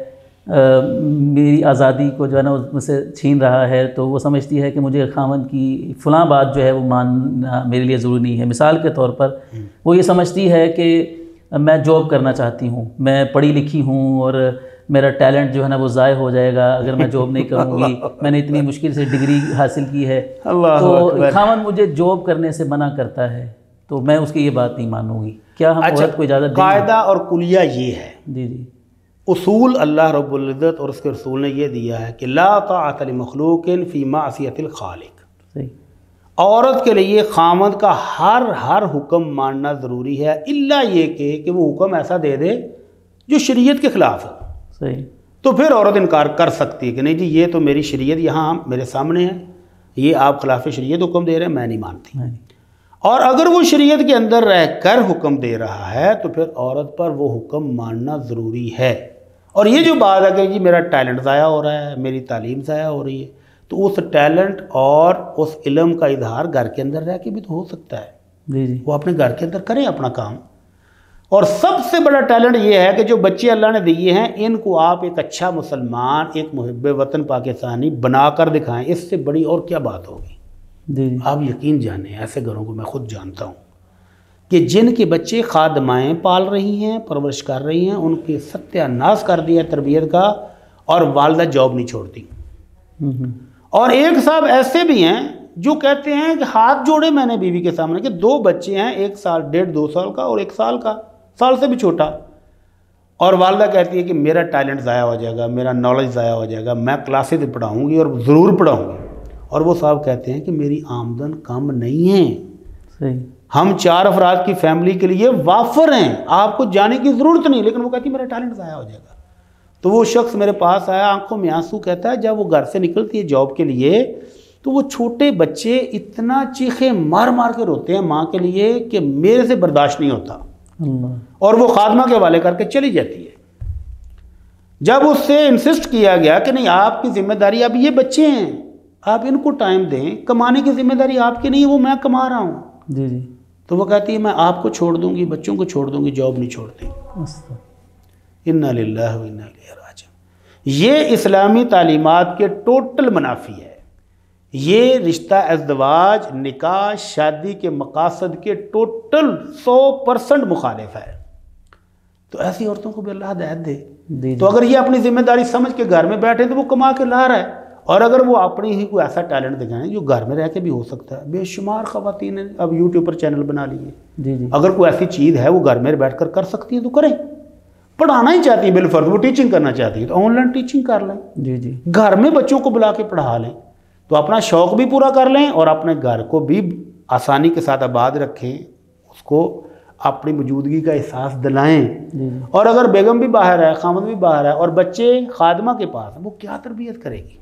میری آزادی کو جو ہے نا مجھ سے چھین رہا ہے، تو وہ سمجھتی ہے کہ مجھے خاوند کی فلاں بات جو ہے وہ ماننا میرے لیے ضروری نہیں ہے. مثال کے طور پر وہ یہ سمجھتی ہے کہ میں جاب کرنا چاہتی ہوں، میں پڑھی لکھی ہوں اور میرا ٹیلنٹ جو ہے نا وہ ضائع ہو جائے گا اگر میں جاب نہیں کروں گی، میں نے اتنی مشکل سے ڈگری حاصل کی ہے، تو خاوند مجھے جاب کرنے سے منع کرتا ہے تو میں اس کی یہ بات نہیں مانوں گی. کیا ہم عورت کو اجازت دیں؟ قاعدہ اور کلیہ یہ ہے، جی جی، اصول اللہ رب العزت اور اس کے رسول نے یہ دیا ہے کہ لا طاعت لمخلوق فی معصیت الخالق. صحیح. عورت کے لیے خامد کا ہر حکم ماننا ضروری ہے، الا یہ کہ وہ حکم ایسا دے دے جو شریعت کے خلاف ہے. صحیح. تو پھر عورت انکار کر سکتی ہے کہ نہیں جی یہ تو میری شریعت یہاں میرے سامنے ہے، یہ آپ خلاف شریعت حکم دے رہے ہیں، میں نہیں مانتی. اور اگر وہ شریعت کے اندر رہ کر حکم دے رہا ہے تو پھر عورت پر وہ حکم ماننا ضروری ہے. اور یہ جو بات ہے کہ جی میرا ٹیلنٹ ضائع ہو رہا ہے، میری تعلیم ضائع ہو رہی ہے، تو اس ٹیلنٹ اور اس علم کا اظہار گھر کے اندر رہ کے بھی تو ہو سکتا ہے. جی جی. وہ اپنے گھر کے اندر کریں اپنا کام. اور سب سے بڑا ٹیلنٹ یہ ہے کہ جو بچے اللہ نے دیے ہیں ان کو آپ ایک اچھا مسلمان، ایک محب وطن پاکستانی بنا کر دکھائیں. اس سے بڑی اور کیا بات ہوگی؟ جی جی. آپ یقین جانیں، ایسے گھروں کو میں خود جانتا ہوں کہ جن کے بچے خادمائیں پال رہی ہیں، پرورش کر رہی ہیں، ان کے ستیہ ناش کر دیا تربیت کا، اور والدہ جاب نہیں چھوڑتی. اور ایک صاحب ایسے بھی ہیں جو کہتے ہیں کہ ہاتھ جوڑے میں نے بیوی کے سامنے کہ 2 بچے ہیں، 1 سال 1.5 2 سال کا اور 1 سال کا، سال سے بھی چھوٹا، اور والدہ کہتی ہے کہ میرا ٹیلنٹ ضائع ہو جائے گا، میرا نالج ضائع ہو جائے گا، میں کلاسز پڑھاؤں گی اور ضرور پڑھاؤں گی. اور وہ صاحب کہتے ہیں کہ میری آمدن کم نہیں ہے، صحیح، ہم 4 افراد کی فیملی کے لیے وافر ہیں، آپ کو جانے کی ضرورت نہیں، لیکن وہ کہتی ہے میرا ٹیلنٹ ضائع ہو جائے گا. تو وہ شخص میرے پاس آیا، آنکھوں میں آنسو، کہتا ہے جب وہ گھر سے نکلتی ہے جاب کے لیے تو وہ چھوٹے بچے اتنا چیخے مار مار کے روتے ہیں ماں کے لیے کہ میرے سے برداشت نہیں ہوتا، اور وہ خادمہ کے حوالے کر کے چلی جاتی ہے. جب اس سے انسسٹ کیا گیا کہ نہیں آپ کی ذمہ داری، اب یہ بچے ہیں آپ ان کو ٹائم دیں، کمانے کی ذمہ داری آپ کی نہیں ہے، وہ میں کما رہا ہوں. جی جی. تو وہ کہتی ہے میں آپ کو چھوڑ دوں گی، بچوں کو چھوڑ دوں گی، جاب نہیں چھوڑتی. انا للہ و انا الیہ راجعون. یہ اسلامی تعلیمات کے ٹوٹل منافی ہے. یہ رشتہ ازدواج، نکاح، شادی کے مقاصد کے ٹوٹل 100% مخالف ہے. تو ایسی عورتوں کو بھی اللہ ہدایت دے۔ جی تو اگر یہ اپنی ذمہ داری سمجھ کے گھر میں بیٹھے تو وہ کما کے لا رہا ہے، اور اگر وہ اپنی ہی کوئی ایسا ٹیلنٹ دکھائیں جو گھر میں رہ کے بھی ہو سکتا ہے، بے شمار خواتین نے اب یوٹیوب پر چینل بنا لیے، جی جی اگر کوئی ایسی چیز ہے وہ گھر میں بیٹھ کر کر سکتی ہیں تو کریں۔ پڑھانا ہی چاہتی ہیں بالفرض، وہ ٹیچنگ کرنا چاہتی ہے تو آن لائن ٹیچنگ کر لیں، جی جی گھر میں بچوں کو بلا کے پڑھا لیں، تو اپنا شوق بھی پورا کر لیں اور اپنے گھر کو بھی آسانی کے ساتھ آباد رکھیں، اس کو اپنی موجودگی کا احساس دلائیں۔ جی اور اگر بیگم بھی باہر ہے، خامد بھی باہر ہے اور بچے خادمہ کے پاس ہیں، وہ کیا تربیت کرے گی؟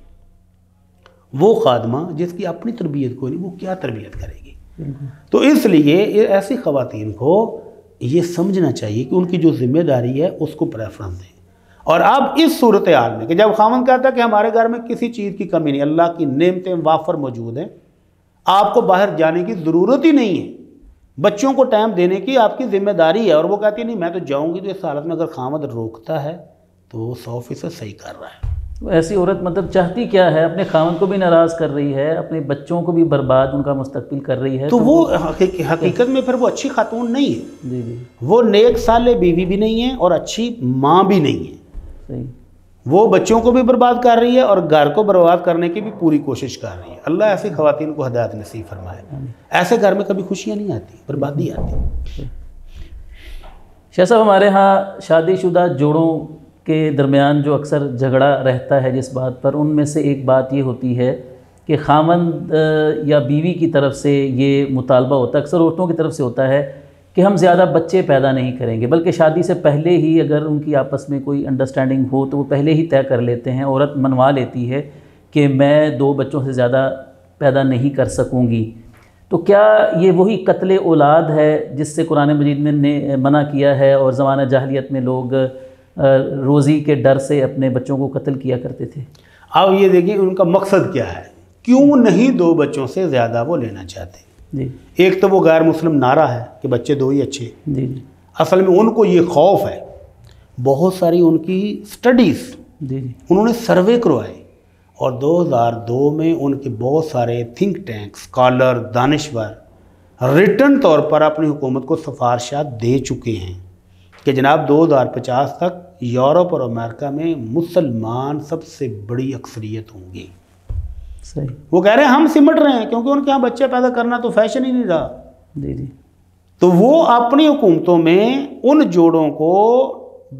وہ خادمہ جس کی اپنی تربیت کوئی نہیں، وہ کیا تربیت کرے گی؟ تو اس لیے ایسی خواتین کو یہ سمجھنا چاہیے کہ ان کی جو ذمہ داری ہے اس کو پریفرنس دیں۔ اور اب اس صورتحال میں کہ جب خامن کہتا ہے کہ ہمارے گھر میں کسی چیز کی کمی نہیں، اللہ کی نعمتیں وافر موجود ہیں، آپ کو باہر جانے کی ضرورت ہی نہیں ہے، بچوں کو ٹائم دینے کی آپ کی ذمہ داری ہے، اور وہ کہتی ہے نہیں میں تو جاؤں گی، تو اس حالت میں اگر خامد روکتا ہے تو وہ 100% صحیح کر رہا ہے۔ ایسی عورت مطلب چاہتی کیا ہے؟ اپنے خاوند کو بھی ناراض کر رہی ہے، اپنے بچوں کو بھی برباد ان کا مستقبل کر رہی ہے، تو وہ حقیقت میں پھر وہ اچھی خاتون نہیں ہے، جی جی وہ نیک صالح بیوی بھی نہیں ہے اور اچھی ماں بھی نہیں ہے، صحیح، وہ بچوں کو بھی برباد کر رہی ہے اور گھر کو برباد کرنے کی بھی پوری کوشش کر رہی ہے۔ اللہ ایسی خواتین کو ہدایت نصیب فرمائے۔ ایسے گھر میں کبھی خوشیاں نہیں آتی، بربادی آتی۔ شاہ صاحب، ہمارے ہاں شادی شدہ جوڑوں کے درمیان جو اکثر جھگڑا رہتا ہے جس بات پر، ان میں سے ایک بات یہ ہوتی ہے کہ خاوند یا بیوی کی طرف سے یہ مطالبہ ہوتا ہے، اکثر عورتوں کی طرف سے ہوتا ہے کہ ہم زیادہ بچے پیدا نہیں کریں گے، بلکہ شادی سے پہلے ہی اگر ان کی آپس میں کوئی انڈرسٹینڈنگ ہو تو وہ پہلے ہی طے کر لیتے ہیں، عورت منوا لیتی ہے کہ میں 2 بچوں سے زیادہ پیدا نہیں کر سکوں گی۔ تو کیا یہ وہی قتل اولاد ہے جس سے قرآن مجید میں نے منع کیا ہے، اور زمانہ جاہلیت میں لوگ روزی کے ڈر سے اپنے بچوں کو قتل کیا کرتے تھے؟ اب یہ دیکھیں ان کا مقصد کیا ہے، کیوں نہیں 2 بچوں سے زیادہ وہ لینا چاہتے؟ جی ایک تو وہ غیر مسلم نعرہ ہے کہ بچے 2 ہی اچھے، جی جی اصل میں ان کو یہ خوف ہے۔ بہت ساری ان کی سٹڈیز جی جی انہوں نے سروے کروائے، اور 2002 میں ان کے بہت سارے تھنک ٹینک، اسکالر، دانشور ریٹن طور پر اپنی حکومت کو سفارشات دے چکے ہیں کہ جناب 2050 تک یورپ اور امریکہ میں مسلمان سب سے بڑی اکثریت ہوں گی۔ صحیح، وہ کہہ رہے ہیں ہم سمٹ رہے ہیں کیونکہ ان کے یہاں بچے پیدا کرنا تو فیشن ہی نہیں رہا، جی جی تو وہ اپنی حکومتوں میں ان جوڑوں کو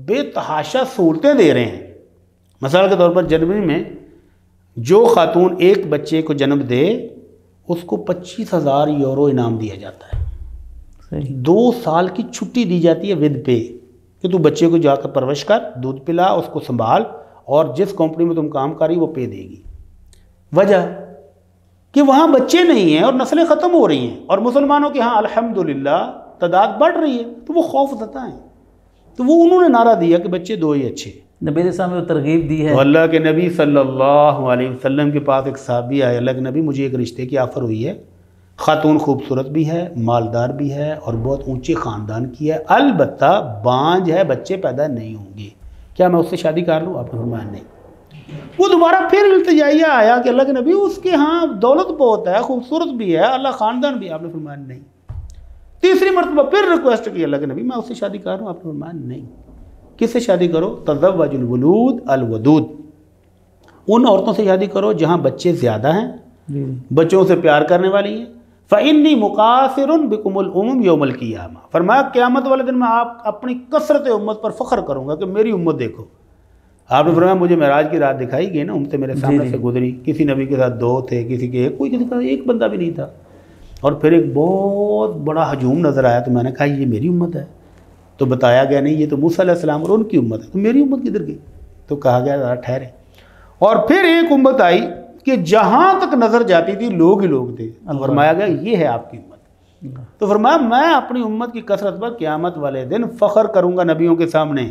بے تحاشا سہولتیں دے رہے ہیں۔ مثال کے طور پر جرمنی میں جو خاتون ایک بچے کو جنم دے اس کو 25,000 یورو انعام دیا جاتا ہے، صحیح، 2 سال کی چھٹی دی جاتی ہے ود پے کہ تو بچے کو جا کر پرورش کر، دودھ پلا، اس کو سنبھال، اور جس کمپنی میں تم کام کر رہی وہ پے دے گی۔ وجہ کہ وہاں بچے نہیں ہیں اور نسلیں ختم ہو رہی ہیں، اور مسلمانوں کے ہاں الحمدللہ تعداد بڑھ رہی ہے، تو وہ خوف زدہ ہیں، تو وہ انہوں نے نعرہ دیا کہ بچے 2 ہی اچھے۔ نبی علیہ السلام نے ترغیب دی ہے۔ تو اللہ کے نبی صلی اللہ علیہ وسلم کے پاس ایک صحابی آئے، اللہ کے نبی مجھے ایک رشتے کی آفر ہوئی ہے، خاتون خوبصورت بھی ہے، مالدار بھی ہے، اور بہت اونچے خاندان کی ہے، البتہ بانجھ ہے، بچے پیدا نہیں ہوں گے، کیا میں اس سے شادی کر لوں؟ آپ نے فرمایا نہیں۔ وہ دوبارہ پھر التجائیہ آیا کہ اللہ کے نبی اس کے ہاں دولت بہت ہے، خوبصورت بھی ہے، اللہ خاندان بھی، آپ نے فرمایا نہیں۔ تیسری مرتبہ پھر ریکویسٹ کی اللہ کے نبی میں اس سے شادی کر لوں؟ آپ نے فرمایا نہیں۔ کس سے شادی کرو؟ تزوج الولود الودود، ان عورتوں سے شادی کرو جہاں بچے زیادہ ہیں، جی بچوں سے پیار کرنے والی ہیں۔ فَإِنِّي مُقَاصِرٌ بِكُمُ الْأُمَمِ يَوْمَ الْقِيَامَةِ، فرمایا قیامت والے دن میں آپ اپنی کثرت امت پر فخر کروں گا کہ میری امت دیکھو۔ آپ نے فرمایا مجھے معراج کی رات دکھائی گئی نا، امتیں میرے سامنے سے گزری، کسی نبی کے ساتھ 2 تھے، کسی کے ایک، کوئی کسی کا ایک بندہ بھی نہیں تھا، اور پھر ایک بہت بڑا ہجوم نظر آیا، تو میں نے کہا یہ میری امت ہے، تو بتایا گیا نہیں یہ تو موسیٰ علیہ السلام اور ان کی امت ہے، تو میری امت کدھر گئی؟ تو کہا گیا ذرا ٹھہرے، اور پھر ایک امت آئی کہ جہاں تک نظر جاتی تھی لوگ ہی لوگ تھے، فرمایا گیا یہ ہے آپ کی امت۔ تو فرمایا میں اپنی امت کی کثرت پر قیامت والے دن فخر کروں گا نبیوں کے سامنے۔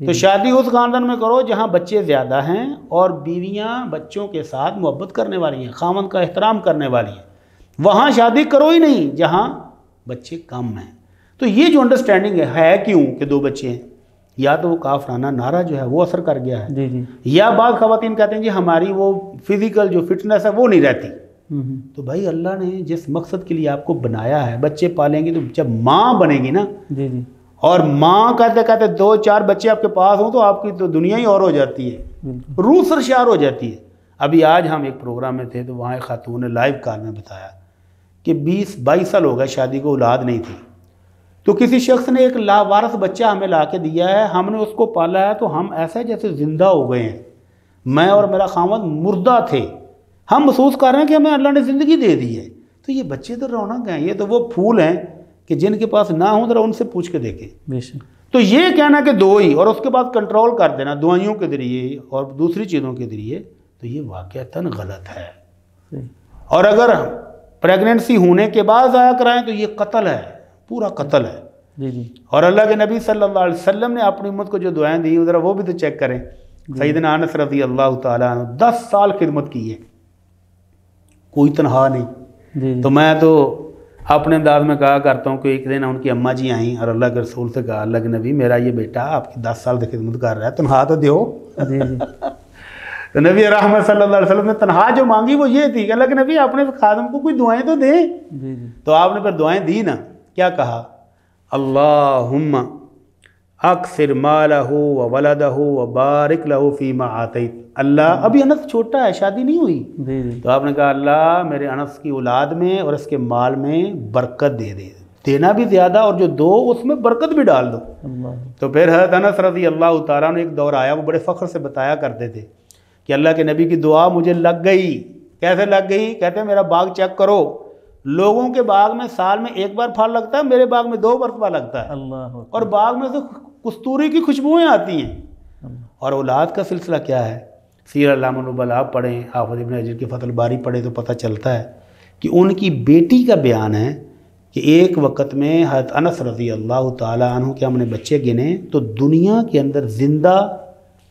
تو شادی اس خاندان میں کرو جہاں بچے زیادہ ہیں اور بیویاں بچوں کے ساتھ محبت کرنے والی ہیں، خاوند کا احترام کرنے والی ہیں، وہاں شادی کرو ہی نہیں جہاں بچے کم ہیں۔ تو یہ جو انڈرسٹینڈنگ ہے کیوں کہ 2 بچے ہیں، یا تو وہ کافرانہ نعرہ جو ہے وہ اثر کر گیا ہے، جی جی یا بعض خواتین کہتے ہیں جی ہماری وہ فزیکل جو فٹنس ہے وہ نہیں رہتی۔ تو بھائی اللہ نے جس مقصد کے لیے آپ کو بنایا ہے، بچے پالیں گی تو جب ماں بنے گی نا، جی جی اور ماں کہتے کہتے 2-4 بچے آپ کے پاس ہوں تو آپ کی تو دنیا ہی اور ہو جاتی ہے، روح سرشار ہو جاتی ہے۔ ابھی آج ہم ایک پروگرام میں تھے تو وہاں ایک خاتون نے لائیو کال میں بتایا کہ 20-22 سال ہو گئے شادی کو، اولاد نہیں تھی، تو کسی شخص نے ایک لاوارث بچہ ہمیں لا کے دیا ہے، ہم نے اس کو پالا ہے تو ہم ایسے جیسے زندہ ہو گئے ہیں، میں اور میرا خاوند مردہ تھے، ہم محسوس کر رہے ہیں کہ ہمیں اللہ نے زندگی دے دی ہے۔ تو یہ بچے تو رونق ہیں، یہ تو وہ پھول ہیں کہ جن کے پاس نہ ہوں ذرا ان سے پوچھ کے دیکھیں۔ بے شک۔ تو یہ کہنا کہ 2 ہی اور اس کے بعد کنٹرول کر دینا دوائیوں کے ذریعے اور دوسری چیزوں کے ذریعے، تو یہ واقعتاً غلط ہے۔ اور اگر پریگننسی ہونے کے بعد ضائع کرائیں تو یہ قتل ہے، پورا قتل ہے۔ جی جی۔ اور اللہ کے نبی صلی اللہ علیہ وسلم نے اپنی امت کو جو دعائیں دی ذرا وہ بھی تو چیک کریں۔ سیدنا انس رضی اللہ تعالیٰ عنہ 10 سال خدمت کی ہے، کوئی تنہا نہیں۔ جی تو میں تو اپنے انداز میں کہا کرتا ہوں کہ ایک دن ان کی اماں جی آئیں اور اللہ کے رسول سے کہا، اللہ کے نبی میرا یہ بیٹا آپ کی 10 سال سے خدمت کر رہا ہے، تنہا تو دیو۔ جی جی۔ تو نبی رحمت صلی اللہ علیہ وسلم نے تنہا جو مانگی وہ یہ تھی کہ اللہ کے نبی اپنے خادم کو کوئی دعائیں تو دیں۔ جی جی۔ تو آپ نے پھر دعائیں دی نا، کیا کہا؟ اللہم اکثر مالہ وولدہ وبارک لہ فیما آتیت۔ اللہ، ابھی انس چھوٹا ہے، شادی نہیں ہوئی، جی جی۔ تو آپ نے کہا اللہ میرے انس کی اولاد میں اور اس کے مال میں برکت دے دے، دینا بھی زیادہ اور جو دو اس میں برکت بھی ڈال دو۔ اللہ۔ تو پھر حضرت انس رضی اللہ تعالیٰ نے ایک دور آیا، وہ بڑے فخر سے بتایا کرتے تھے کہ اللہ کے نبی کی دعا مجھے لگ گئی۔ کیسے لگ گئی؟ کہتے ہیں میرا باغ چیک کرو، لوگوں کے باغ میں سال میں 1 بار پھل لگتا ہے، میرے باغ میں 2 مرتبہ لگتا ہے، اللہ۔ اور باغ میں سے کستوری کی خوشبوئیں آتی ہیں۔ اور اولاد کا سلسلہ کیا ہے؟ سیر علامہ النبلاء پڑھیں، حافظ ابن حجر کی فتح الباری پڑھیں تو پتہ چلتا ہے کہ ان کی بیٹی کا بیان ہے کہ ایک وقت میں حضرت انس رضی اللہ تعالیٰ عنہ کے ہم نے بچے گنے تو دنیا کے اندر زندہ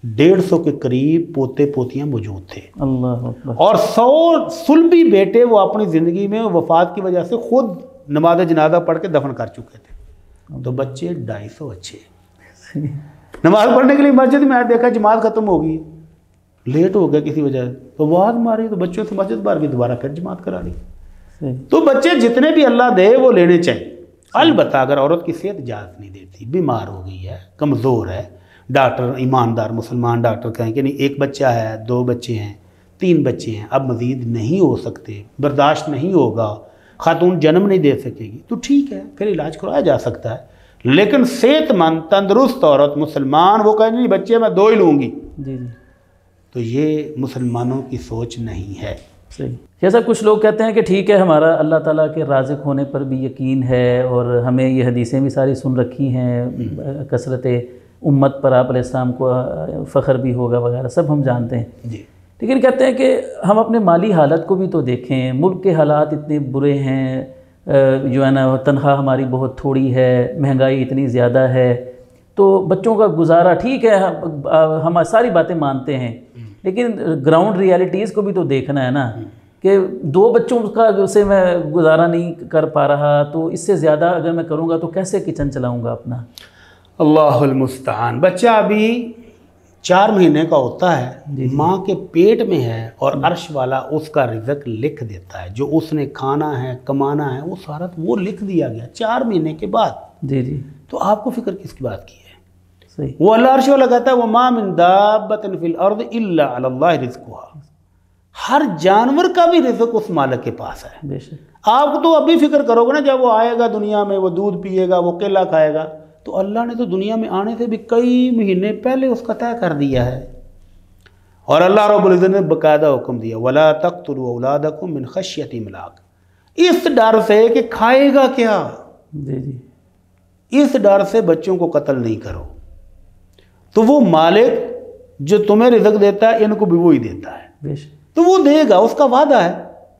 150 کے قریب پوتے پوتیاں موجود تھے، اللہ اکبر۔ اور 100 صلبی بیٹے وہ اپنی زندگی میں وفات کی وجہ سے خود نماز جنازہ پڑھ کے دفن کر چکے تھے۔ تو بچے 250 اچھے نماز پڑھنے کے لیے مسجد میں آئے، دیکھا جماعت ختم ہو گئی، لیٹ ہو گیا کسی وجہ سے، تو آواز ماری تو بچوں سے مسجد بار کی دوبارہ پھر جماعت کرا لی۔ تو بچے جتنے بھی اللہ دے وہ لینے چاہیے، البتہ اگر عورت کی صحت اجازت نہیں دیتی، بیمار ہو گئی ہے، کمزور ہے، ڈاکٹر ایماندار مسلمان ڈاکٹر کہیں کہ نہیں 1 بچہ ہے، 2 بچے ہیں، 3 بچے ہیں، اب مزید نہیں ہو سکتے، برداشت نہیں ہوگا، خاتون جنم نہیں دے سکے گی، تو ٹھیک ہے پھر علاج کرایا جا سکتا ہے۔ لیکن صحت مند تندرست عورت مسلمان وہ کہیں نہیں بچے میں 2 ہی لوں گی، جی جی، تو یہ مسلمانوں کی سوچ نہیں ہے۔ صحیح۔ جیسا کچھ لوگ کہتے ہیں کہ ٹھیک ہے ہمارا اللہ تعالیٰ کے رازق ہونے پر بھی یقین ہے، اور ہمیں یہ حدیثیں بھی ساری سن رکھی ہیں، کثرت امت پر آپ علیہ السلام کو فخر بھی ہوگا وغیرہ سب ہم جانتے ہیں، جی، لیکن کہتے ہیں کہ ہم اپنے مالی حالت کو بھی تو دیکھیں، ملک کے حالات اتنے برے ہیں، جو ہے نا تنخواہ ہماری بہت تھوڑی ہے، مہنگائی اتنی زیادہ ہے، تو بچوں کا گزارا ٹھیک ہے، ہم ساری باتیں مانتے ہیں، لیکن گراؤنڈ ریالٹیز کو بھی تو دیکھنا ہے نا، کہ 2 بچوں کا سے میں گزارا نہیں کر پا رہا، تو اس سے زیادہ اگر میں کروں گا تو کیسے کچن چلاؤں گا اپنا؟ اللہ المستعان۔ بچہ ابھی 4 مہینے کا ہوتا ہے، ماں کے پیٹ میں ہے، اور عرش والا اس کا رزق لکھ دیتا ہے، جو اس نے کھانا ہے کمانا ہے وہ سارا وہ لکھ دیا گیا 4 مہینے کے بعد۔ جی جی، تو آپ کو فکر کس کی بات کی ہے؟ صحیح۔ وہ اللہ عرش والا کہتا ہے وَمَا مِن دَابَّةٍ فِي الْأَرْضِ إِلَّا عَلَى اللَّهِ رِزْقُهَا، ہر جانور کا بھی رزق اس مالک کے پاس ہے۔ بے شک۔ آپ تو ابھی فکر کرو گے نا، جب وہ آئے گا دنیا میں، وہ دودھ پیے گا، وہ کیلا کھائے گا، تو اللہ نے تو دنیا میں آنے سے بھی کئی مہینے پہلے اس کا طے کر دیا ہے۔ اور اللہ رب العزت نے باقاعدہ حکم دیا وَلَا تَقْتُلُوا أَوْلَادَكُمْ مِنْ خَشْيَةِ إِمْلَاقٍ، اس ڈر سے کہ کھائے گا کیا، جی جی، اس ڈر سے بچوں کو قتل نہیں کرو۔ تو وہ مالک جو تمہیں رزق دیتا ہے ان کو بھی وہی دیتا ہے، بے شک۔ تو وہ دے گا، اس کا وعدہ ہے،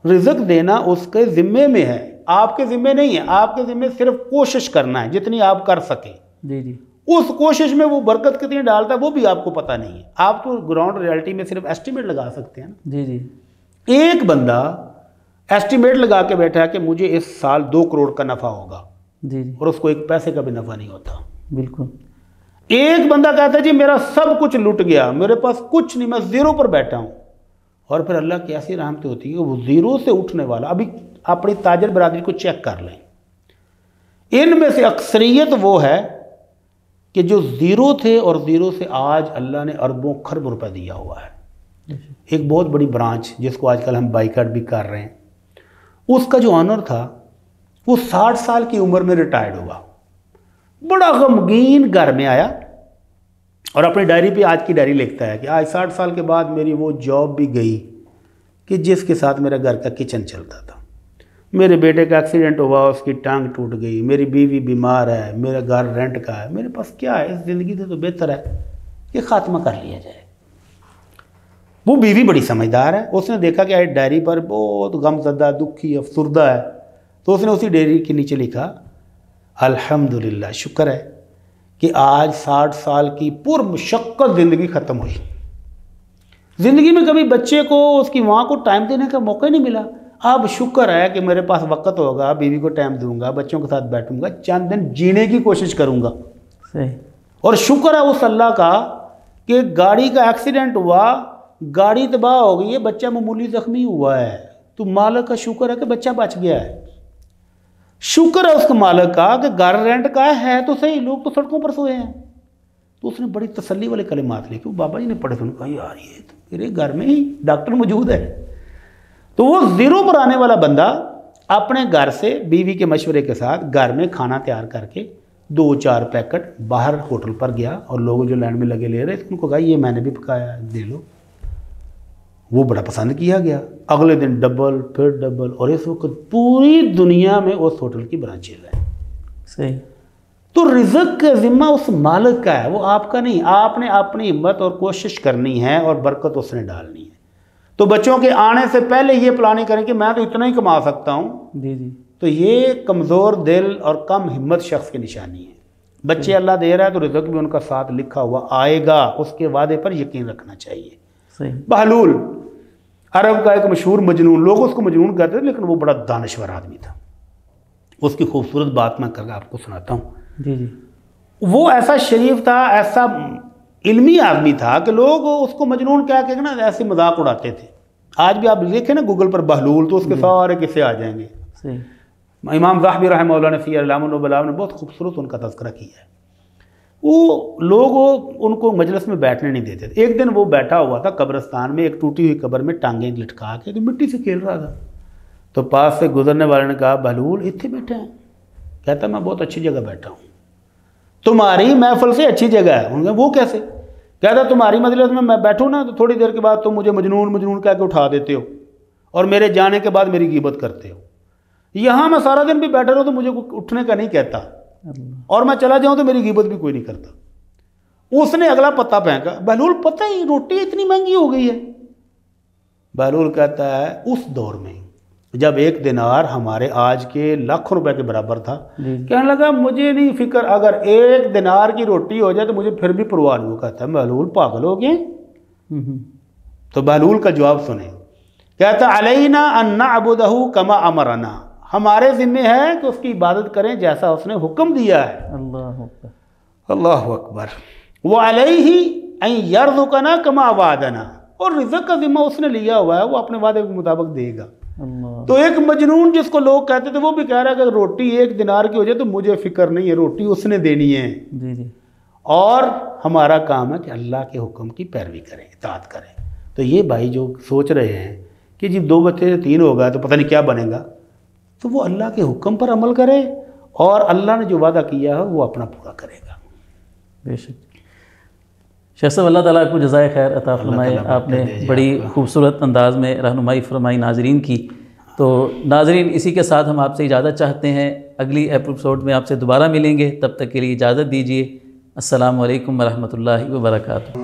رزق دینا اس کے ذمے میں ہے، آپ کے ذمے نہیں ہے، آپ کے ذمے صرف کوشش کرنا ہے جتنی آپ کر سکیں۔ جی جی، اس کوشش میں وہ برکت کتنی ڈالتا ہے وہ بھی آپ کو پتہ نہیں ہے، آپ تو گراؤنڈ ریالٹی میں صرف ایسٹیمیٹ لگا سکتے ہیں نا۔ جی جی، ایک بندہ ایسٹیمیٹ لگا کے بیٹھا ہے کہ مجھے اس سال 2 کروڑ کا نفع ہوگا، جی جی، اور اس کو 1 پیسے کا بھی نفع نہیں ہوتا۔ بالکل۔ ایک بندہ کہتا ہے جی میرا سب کچھ لٹ گیا، میرے پاس کچھ نہیں، میں 0 پر بیٹھا ہوں، اور پھر اللہ کی ایسی رحمت ہوتی ہے کہ وہ 0 سے اٹھنے والا، ابھی اپنی تاجر برادری کو چیک کر لیں، ان میں سے اکثریت وہ ہے کہ جو زیرو تھے اور زیرو سے آج اللہ نے اربوں خرب روپے دیا ہوا ہے. ایک بہت بڑی برانچ جس کو آج کل ہم بائیکاٹ بھی کر رہے ہیں، اس کا جو آنر تھا وہ 60 سال کی عمر میں ریٹائرڈ ہوا. بڑا غمگین گھر میں آیا اور اپنی ڈائری پہ آج کی ڈائری لکھتا ہے کہ آج 60 سال کے بعد میری وہ جاب بھی گئی کہ جس کے ساتھ میرا گھر کا کچن چلتا تھا. میرے بیٹے کا ایکسیڈنٹ ہوا، اس کی ٹانگ ٹوٹ گئی، میری بیوی بیمار ہے، میرا گھر رینٹ کا ہے، میرے پاس کیا ہے؟ اس زندگی سے تو بہتر ہے کہ خاتمہ کر لیا جائے. وہ بیوی بڑی سمجھدار ہے، اس نے دیکھا کہ ڈائری پر بہت غم زدہ، دکھی، افسردہ ہے، تو اس نے اسی ڈائری کے نیچے لکھا الحمدللہ، شکر ہے کہ آج 60 سال کی پرمشقت زندگی ختم ہوئی. زندگی میں کبھی بچے کو، اس کی ماں کو ٹائم دینے کا موقع ہی نہیں ملا. اب شکر ہے کہ میرے پاس وقت ہوگا، بیوی کو ٹائم دوں گا، بچوں کے ساتھ بیٹھوں گا، چند دن جینے کی کوشش کروں گا. اور شکر ہے اس اللہ کا کہ گاڑی کا ایکسیڈنٹ ہوا، گاڑی تباہ ہو گئی ہے، بچہ معمولی زخمی ہوا ہے، تو مالک کا شکر ہے کہ بچہ بچ گیا ہے. شکر ہے اس کے مالک کا کہ گھر رینٹ کا ہے تو صحیح، لوگ تو سڑکوں پر سوئے ہیں. تو اس نے بڑی تسلی والے کلمات لکھے. وہ بابا جی نے پڑھے تو انہوں نے کہا یار یہ تو میرے گھر میں ہی ڈاکٹر موجود ہے. تو وہ زیرو پر آنے والا بندہ اپنے گھر سے بیوی کے مشورے کے ساتھ گھر میں کھانا تیار کر کے 2-4 پیکٹ باہر ہوٹل پر گیا، اور لوگ جو لائن میں لگے لے رہے تھے ان کو کہا یہ میں نے بھی پکایا ہے، دے لو. وہ بڑا پسند کیا گیا. اگلے دن ڈبل، پھر ڈبل، اور اس وقت پوری دنیا میں اس ہوٹل کی برانچیں ہیں. صحیح. تو رزق کا ذمہ اس مالک کا ہے، وہ آپ کا نہیں. آپ نے اپنی ہمت اور کوشش کرنی ہے اور برکت اس نے ڈالنی ہے. تو بچوں کے آنے سے پہلے یہ پلاننگ کریں کہ میں تو اتنا ہی کما سکتا ہوں. جی. تو یہ کمزور دل اور کم ہمت شخص کی نشانی ہے. بچے اللہ دے رہا ہے تو رزق بھی ان کا ساتھ لکھا ہوا آئے گا، اس کے وعدے پر یقین رکھنا چاہیے. صحیح. بہلول عرب کا ایک مشہور مجنون، لوگ اس کو مجنون کہتے تھے لیکن وہ بڑا دانشور آدمی تھا. اس کی خوبصورت بات میں کر کے آپ کو سناتا ہوں. جی. وہ ایسا شریف تھا، ایسا علمی آدمی تھا کہ لوگ اس کو مجنون کہہ کے نا ایسے مذاق اڑاتے تھے. آج بھی آپ دیکھیں نا گوگل پر بہلول تو اس کے سارے قصے آ جائیں گے. صحیح. امام ذہبی رحمہ اللہ نے سیر اعلام النبلاء نے بہت خوبصورت ان کا تذکرہ کیا ہے. وہ لوگ ان کو مجلس میں بیٹھنے نہیں دیتے تھے. ایک دن وہ بیٹھا ہوا تھا قبرستان میں، ایک ٹوٹی ہوئی قبر میں ٹانگیں لٹکا کے تو مٹی سے کھیل رہا تھا. تو پاس سے گزرنے والے نے کہا بہلول اتنے بیٹھے ہیں؟ کہتا میں بہت اچھی جگہ بیٹھا ہوں. تمہاری محفل سے اچھی جگہ ہے. انہوں نے وہ کیسے؟ کہتا تمہاری مجلس میں بیٹھوں نا تو تھوڑی دیر کے بعد تم مجھے مجنون کہہ کے اٹھا دیتے ہو اور میرے جانے کے بعد میری غیبت کرتے ہو. یہاں میں سارا دن بھی بیٹھا رہا تو مجھے اٹھنے کا نہیں کہتا، اور میں چلا جاؤں تو میری غیبت بھی کوئی نہیں کرتا. اس نے اگلا پتہ پھینکا، بہلول پتہ ہی روٹی اتنی مہنگی ہو گئی ہے. بہلول کہتا ہے اس دور میں جب 1 دینار ہمارے آج کے لاکھوں روپے کے برابر تھا، کہنے لگا مجھے نہیں فکر، اگر 1 دینار کی روٹی ہو جائے تو مجھے پھر بھی پرواہ نہیں. کہتا ہے بہلول پاگل ہو گئے. تو بہلول کا جواب سنیں. کہتا علینا ان نعبدہ کما امرنا، ہمارے ذمہ ہے کہ اس کی عبادت کریں جیسا اس نے حکم دیا ہے. اللہ اکبر. اللہ اکبر. وعلیہ ان یرزقنا کما وعدنا، اور رزق کا ذمہ اس نے لیا ہوا ہے، وہ اپنے وعدے کے مطابق دے گا. تو ایک مجنون جس کو لوگ کہتے تھے وہ بھی کہہ رہا ہے کہ روٹی 1 دینار کی ہو جائے تو مجھے فکر نہیں ہے، روٹی اس نے دینی ہے. جی. اور ہمارا کام ہے کہ اللہ کے حکم کی پیروی کریں، اطاعت کریں. تو یہ بھائی جو سوچ رہے ہیں کہ جی 2 بچے سے 3 ہوگا تو پتہ نہیں کیا بنے گا، تو وہ اللہ کے حکم پر عمل کرے اور اللہ نے جو وعدہ کیا ہے وہ اپنا پورا کرے گا. بے شک. شیخ صاحب اللہ تعالیٰ کو جزائے خیر عطا فرمائے. آپ نے بڑی خوبصورت انداز میں رہنمائی فرمائی ناظرین کی. تو ناظرین اسی کے ساتھ ہم آپ سے اجازت چاہتے ہیں، اگلی ایپیسوڈ میں آپ سے دوبارہ ملیں گے. تب تک کے لیے اجازت دیجیے. السلام علیکم ورحمۃ اللہ وبرکاتہ.